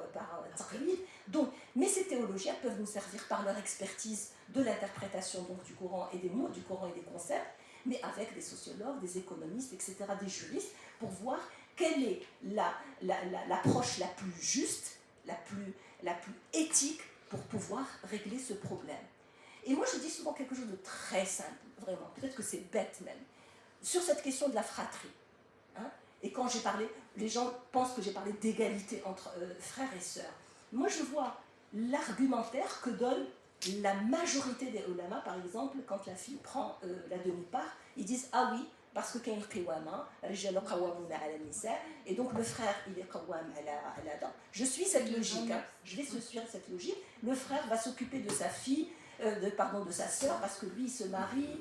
Taqlid. Donc, mais ces théologiens peuvent nous servir par leur expertise de l'interprétation donc, du Coran et des mots du Coran et des concepts, mais avec des sociologues, des économistes, etc., des juristes, pour voir quelle est l'approche la plus juste, la plus éthique pour pouvoir régler ce problème. Et moi, je dis souvent quelque chose de très simple, vraiment, peut-être que c'est bête même, sur cette question de la fratrie. Hein? Et quand j'ai parlé, les gens pensent que j'ai parlé d'égalité entre frères et sœurs. Moi, je vois l'argumentaire que donne la majorité des ulama, par exemple, quand la fille prend la demi-part, ils disent « Ah oui, parce que kayn qiwama, rijalu qawwamuna ala nisa » et donc le frère, il est qawwam ala dan. Je suis cette logique, hein. Je vais suivre cette logique. Le frère va s'occuper de sa fille, de sa sœur, parce que lui il se marie,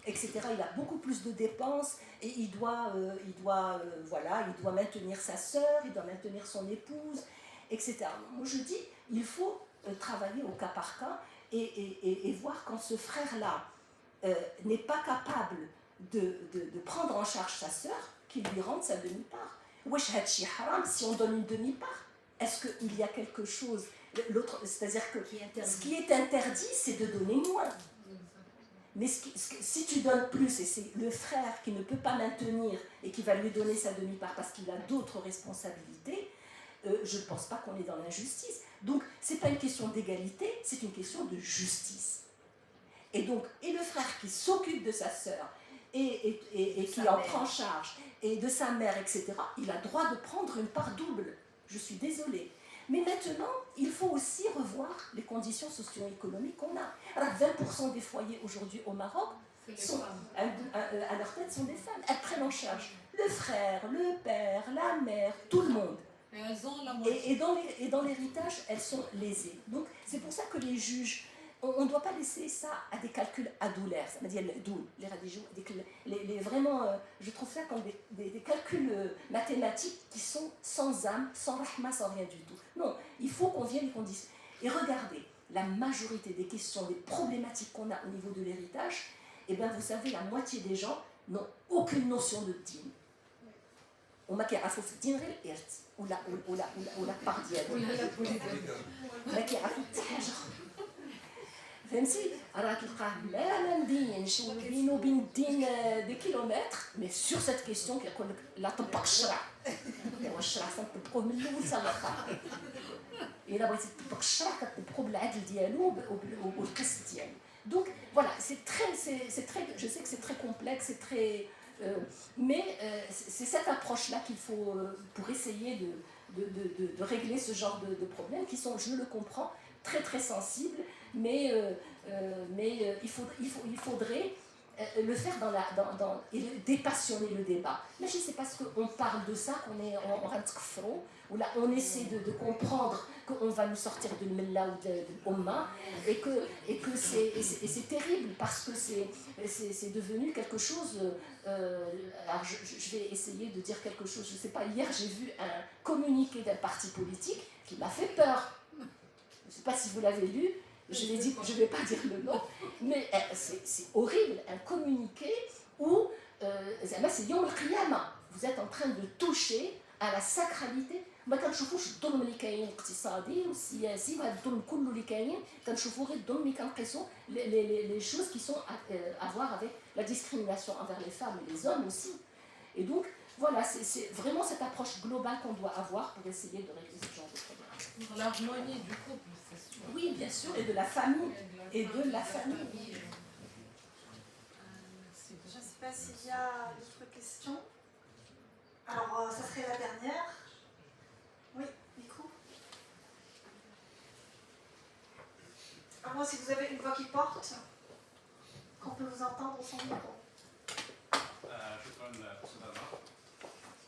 etc. Il a beaucoup plus de dépenses et il doit maintenir sa sœur, il doit maintenir son épouse, etc. Moi je dis, il faut travailler au cas par cas et voir quand ce frère-là n'est pas capable de prendre en charge sa sœur, qu'il lui rende sa demi-part. Wesh hadchi haram, si on donne une demi-part, est-ce qu'il y a quelque chose, c'est-à-dire que ce qui est interdit, c'est de donner moins. Mais si tu donnes plus, et c'est le frère qui ne peut pas maintenir et qui va lui donner sa demi-part parce qu'il a d'autres responsabilités, je ne pense pas qu'on est dans l'injustice. Donc, ce n'est pas une question d'égalité, c'est une question de justice. Et donc, et le frère qui s'occupe de sa sœur et qui en prend charge, et de sa mère, etc., il a droit de prendre une part double. Je suis désolée. Mais maintenant, il faut aussi revoir les conditions socio-économiques qu'on a. Alors, 20% des foyers aujourd'hui au Maroc, à leur tête, sont des femmes. Elles prennent en charge le frère, le père, la mère, tout le monde. Et dans l'héritage, elles sont lésées. Donc, c'est pour ça que les juges, on ne doit pas laisser ça à des calculs adoulaires. Ça veut dire les radios, vraiment, je trouve ça comme des calculs mathématiques qui sont sans âme, sans rahma, sans rien du tout. Non, il faut qu'on vienne les conditions. Et regardez, la majorité des questions, des problématiques qu'on a au niveau de l'héritage, eh bien, vous savez, la moitié des gens n'ont aucune notion de dîme. وما كيعرفوا في الدين غير الارث ولا part ديالو ما كيعرفوا حتى حاجه فهمتي راه تلقاه لا مدين شو بينه وبين الدين دي كيلومتر مي سور سيت كيسيون كيقول لك لا طبق الشرع هو الشرع تنطبقوه من الاول حتى الاخر الا بغيتي تطبق الشرع كتطبقو بالعدل ديالو والقسط ديالو donc voilà c'est très je sais que c'est très complexe c'est très mais c'est cette approche-là qu'il faut pour essayer de régler ce genre de problèmes qui sont, je le comprends, très très sensibles, mais il faudrait le faire et dépassionner le débat. Mais c'est parce qu'on parle de ça qu'on est en rantkfro, ou là on essaie de comprendre qu'on va nous sortir de l'Mella ou de l'Omma, et que c'est terrible parce que c'est devenu quelque chose. Alors je vais essayer de dire quelque chose, je ne sais pas, hier j'ai vu un communiqué d'un parti politique qui m'a fait peur. Je ne sais pas si vous l'avez lu, je l'ai dit, je ne vais pas dire le nom, mais c'est horrible, un communiqué où c'est Yom al-Qiyama, vous êtes en train de toucher à la sacralité. ما كنشوفوش الظلم اللي كاين الاقتصادي والسياسي وهذا الظلم كله اللي كاين كنشوفوا غير الظلم اللي كنقيسوا les choses qui sont à voir avec la discrimination envers les femmes et les hommes aussi. Et donc voilà, c'est vraiment cette approche globale qu'on doit avoir pour essayer de régler ce genre de problème. L'harmonie du couple, c'est sûr. Oui, bien sûr, et de la famille. Et de la famille. Je ne sais pas s'il y a d'autres questions. Alors, ça serait la dernière. Oui, micro. Alors moi, si vous avez une voix qui porte, qu'on peut vous entendre sans micro. شكرا استاذ عمر.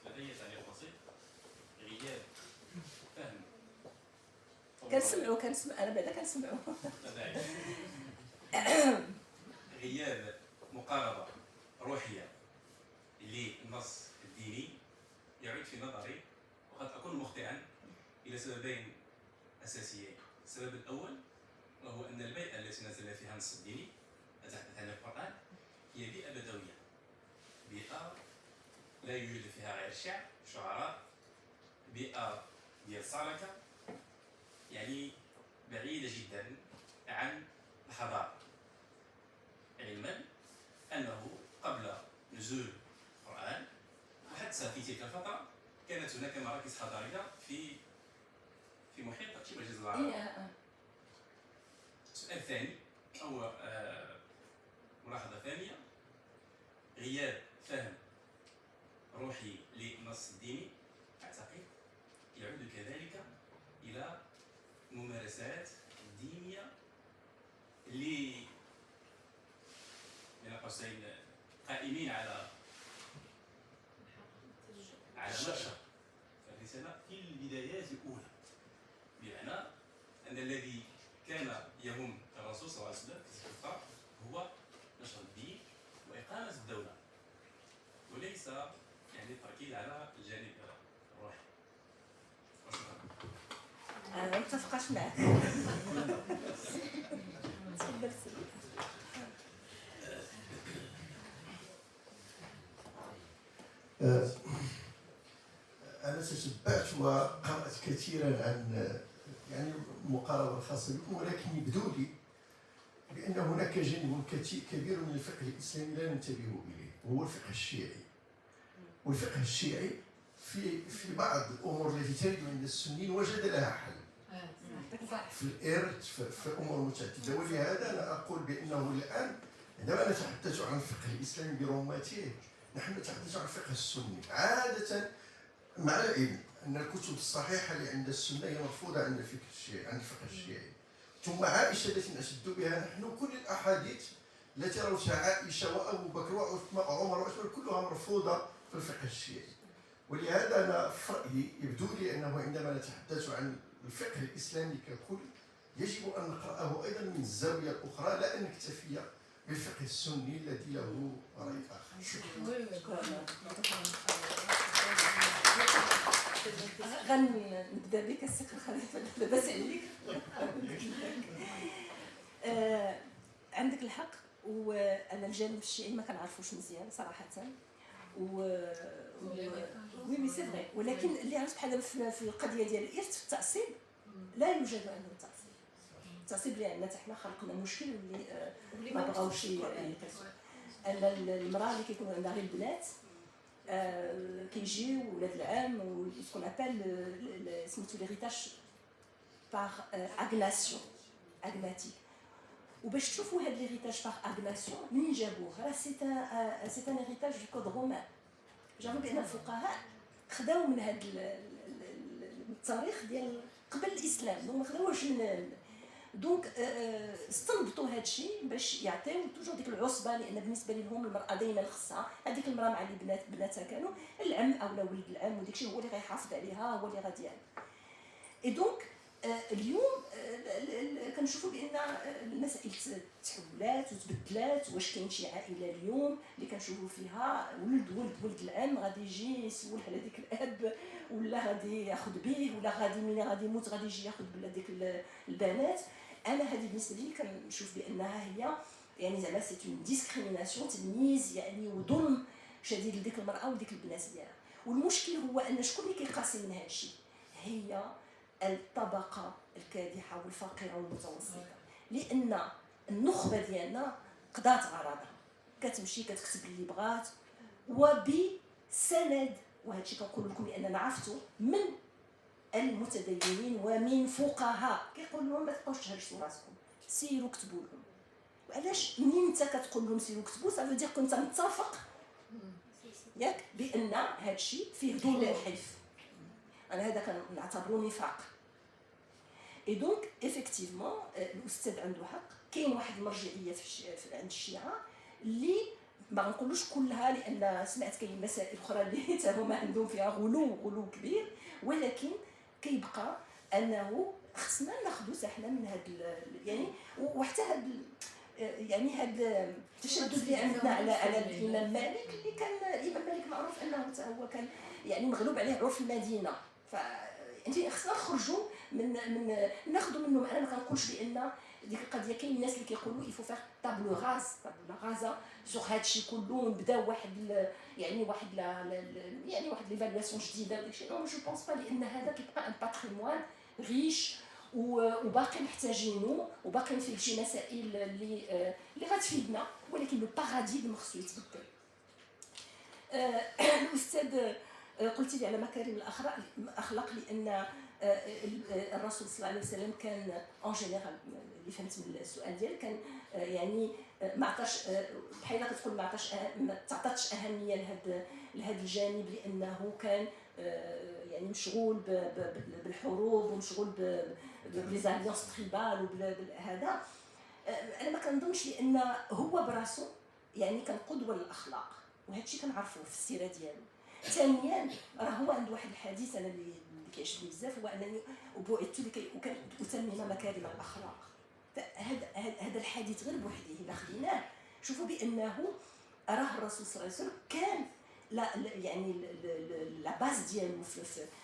لدي تعليق بسيط. غياب فهم كنسمعوا انا بعدا كنسمعوا غياب مقاربه روحيه للنص الديني يعود في نظري وقد اكون مخطئا الى سببين اساسيين. السبب الاول وهو ان البيئه التي نزل فيها النص الديني اتحدث عن القران هي بيئه بدويه، بيئه لا يوجد فيها غير الشعر شعراء، بيئه ديال صالكه، يعني بعيده جدا عن الحضاره. علما انه قبل نزول القران وحتى في تلك الفتره كانت هناك مراكز حضاريه في محيط شبه الجزيره العربيه. السؤال الثاني او ملاحظه ثانيه، غياب فهم روحي للنص الديني اعتقد يعود كذلك الى ممارسات دينيه اللي بين قوسين قائمين على نشر الرساله في البدايات الاولى، بمعنى ان الذي كان يهم الرسول الرسول صلى الله عليه وسلم في الخطاب هو نشر الدين واقامه الدوله، وليس يعني التركيز على الجانب الروحي. انا ما متفقاش معك. تفضل سيدي. أنا تتبعت وقرأت كثيرا عن يعني المقاربة الخاصة بكم، ولكن يبدو لي بأن هناك جانب كبير من الفقه الإسلامي لا ننتبه إليه، وهو الفقه الشيعي. والفقه الشيعي في بعض الأمور التي ترد عند السنيين وجد لها حل في الإرث، في أمور متعددة. ولهذا أنا أقول بأنه الآن عندما نتحدث عن الفقه الإسلامي برمته نحن نتحدث عن الفقه السني عادة، مع العلم أن الكتب الصحيحة اللي عند السنة هي مرفوضة عند الفقه الشيعي. ثم عائشة التي نشد بها نحن كل الأحاديث التي روتها عائشة وأبو بكر وعثمان وعمر وعثمان كلها مرفوضة في الفقه الشيعي. ولهذا أنا في رأيي يبدو لي أنه عندما نتحدث عن الفقه الإسلامي ككل يجب أن نقرأه أيضا من الزاوية الأخرى، لا أن نكتفي بالفقه السني الذي له رأي آخر. شكرا. غنبدا بك السي خليفه، لاباس عليك. عندك الحق، وانا الجانب الشيعي ما كنعرفوش مزيان صراحه، وي سي فري. ولكن اللي عرفت بحال في القضيه ديال الارث في التعصيب لا يوجد عنده التعصيب. التعصيب لان حنا خلقنا مشكل اللي ما بغاوش ان المراه اللي كيكونوا عندها غير البنات كيجيو ولاد العام و سكون ابل سميتو ليغيتاج باغ اغناسيون اغناتيك. وباش تشوفوا هاد ليغيتاج باغ اغناسيون منين جابوه، راه سي ان هيريتاج دو كود رومان. جابوا بان الفقهاء خداو من هاد التاريخ ديال قبل الاسلام، دونك ما خداوش من دونك استنبطوا هذا الشيء باش يعطيو توجور ديك العصبه، لان بالنسبه لهم المراه دائما خصها هذيك المراه مع اللي بناتها كانوا العم اولا ولد العم، وداك الشيء هو اللي غيحافظ عليها، هو اللي غادي يعني. اي دونك اليوم كنشوفوا بان المسائل تحولات وتبدلات. واش كاين شي عائله اليوم اللي كنشوفوا فيها ولد العم غادي يجي يسول على ديك الاب، ولا غادي ياخذ به، ولا غادي ملي غادي يموت غادي يجي ياخذ بلا ديك البنات. انا هذه بالنسبه لي كنشوف بانها هي يعني زعما سي اون ديسكريميناسيون، تمييز يعني وظلم شديد لديك المراه وديك البنات ديالها. والمشكل هو ان شكون اللي كيقاسي من هذا الشيء؟ هي الطبقه الكادحه والفقيره والمتوسطه، لان النخبه ديالنا قضات غرضها، كتمشي كتكتب اللي بغات وبسند. وهذا الشيء كنقول لكم لاننا عرفتو من المتدينين ومن فقهاء كيقول لهم ما تبقاوش تهرسوا راسكم، سيروا كتبوا لهم. وعلاش منين انت كتقول لهم سيروا كتبوا صافي دير كنت متفق ياك بان هذا الشيء فيه ظلم وحلف. انا هذا كنعتبرو نفاق. اي دونك ايفيكتيفمون الاستاذ عنده حق، كاين واحد المرجعيه في عند الشيعه اللي ما غنقولوش كلها، لان سمعت كاين مسائل اخرى اللي حتى هما عندهم فيها غلو كبير، ولكن كيبقى انه خصنا ناخذوا حنا من هذا يعني. وحتى هذا يعني هذا التشدد اللي عندنا على الامام مالك، اللي كان الامام مالك معروف انه هو كان يعني مغلوب عليه عرف المدينه. ف يعني خصنا نخرجوا من ناخذوا منهم. انا ما كنقولش بان ديك القضيه، كاين الناس اللي كيقولوا يفو فيغ طابلو غازا سوغ هذا الشيء كله، ونبداو واحد يعني واحد ليفالواسيون جديده وداك الشيء. نو جو بونس با، لان هذا كيبقى ان باتريموان ريش وباقي محتاجينه، وباقي فيه شي مسائل اللي غتفيدنا، ولكن لو باراديغم خصو يتبدل. الاستاذ قلتي لي على مكارم الاخلاق، لان الرسول صلى الله عليه وسلم كان اون جينيرال، اللي فهمت من السؤال ديالك، كان يعني ما عطاش بحال كتقول ما تعطاتش اهميه لهذا الجانب، لانه كان يعني مشغول بالحروب ومشغول بليزاليونس تريبال وبهذا. انا ما كنظنش، لان هو براسو يعني كان قدوه للاخلاق، وهذا الشيء كنعرفوه في السيره ديالو. ثانيا راه هو عنده واحد الحديث انا اللي كيعجبني بزاف، هو انني بعثت لكي اتمم مكارم الاخلاق. هذا الحديث غير بوحده الا خديناه شوفوا بانه راه الرسول صلى الله عليه وسلم كان لا يعني لا باز ديالو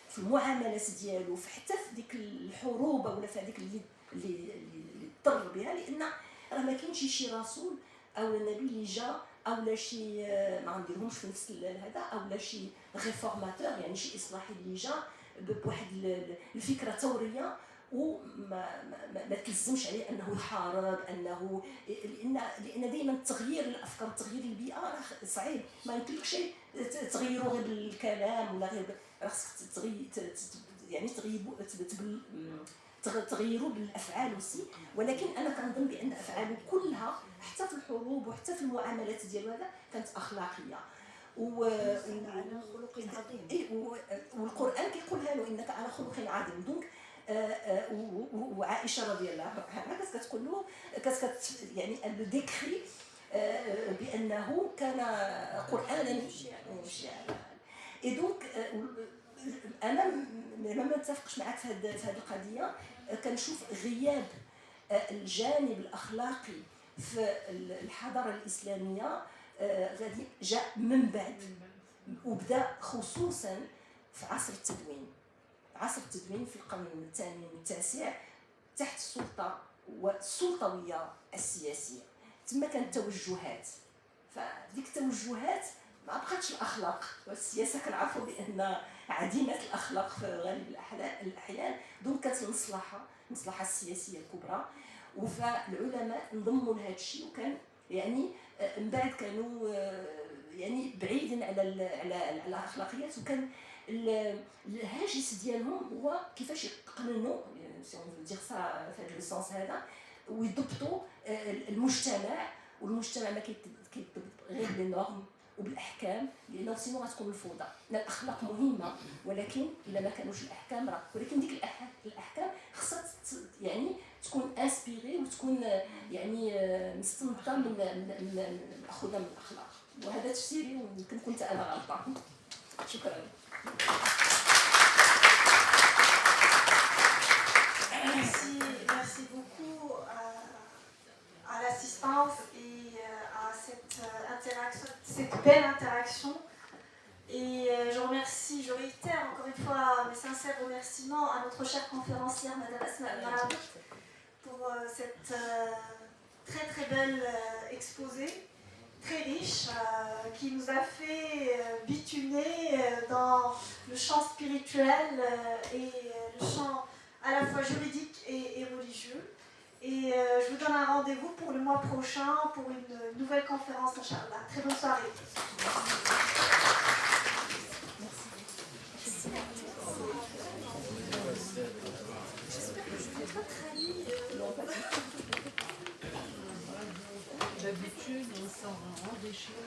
في المعاملات ديالو حتى في ديك الحروب ولا في هذيك اللي اضطر بها، لان راه ما كاينش شي رسول او نبي اللي جا او لا شي ما نديرهمش في نفس هذا او لا شي ريفورماتور يعني شي اصلاحي اللي جا بواحد الفكره ثوريه وما تلزمش عليه انه يحارب انه لان دائما تغيير الافكار تغيير البيئه راه صعيب، ما يمكنلكش تغيروا غير بالكلام ولا غير خاصك يعني تغيروا بالافعال وسي، ولكن انا كنظن بان افعاله كلها حتى في الحروب وحتى في المعاملات ديالو هذا كانت اخلاقيه على خلق عظيم. والقران كيقولها له انك على خلق عظيم. دونك وعائشه رضي الله عنها كتقول له يعني لو ديكري بانه كان قرانا مشيعا. اي دونك انا ما متفقش معك في هذه القضيه، كنشوف غياب الجانب الاخلاقي في الحضاره الاسلاميه غادي جاء من بعد وبدا خصوصا في عصر التدوين في القرن الثامن والتاسع تحت السلطه والسلطويه السياسيه. تما كانت توجهات، فديك التوجهات ما بقاتش الاخلاق والسياسه كنعرفوا بان عديمه الاخلاق في غالب الاحيان. دونك كانت المصلحه السياسيه الكبرى، فالعلماء انضموا لهذا الشيء وكان يعني من بعد كانوا يعني بعيدا على الاخلاقيات، وكان الهاجس ديالهم هو كيفاش يقننوا سي اون دير سا في هذا السونس هذا ويضبطوا المجتمع، والمجتمع ما كيضبط غير لي نورم وبالاحكام، لانه سينو غتكون الفوضى. الاخلاق مهمه ولكن الا ما كانوش الاحكام راه، ولكن ديك الاحكام خصها يعني تكون انسبيري وتكون يعني مستنبطه من ماخوذه من الاخلاق. وهذا تفسيري ويمكن كنت انا غلطان. شكرا. Merci beaucoup à l'assistance et à cette interaction, cette belle interaction. Et je réitère encore une fois mes sincères remerciements à notre chère conférencière, Madame Asma Marabout, pour cette très très belle exposé, très riche, qui nous a fait bitumer dans le champ spirituel et le champ à la fois juridique et religieux. Et je vous donne un rendez-vous pour le mois prochain pour une nouvelle conférence, Inch'Allah. Très bonne soirée. D'habitude, on sort en déchet.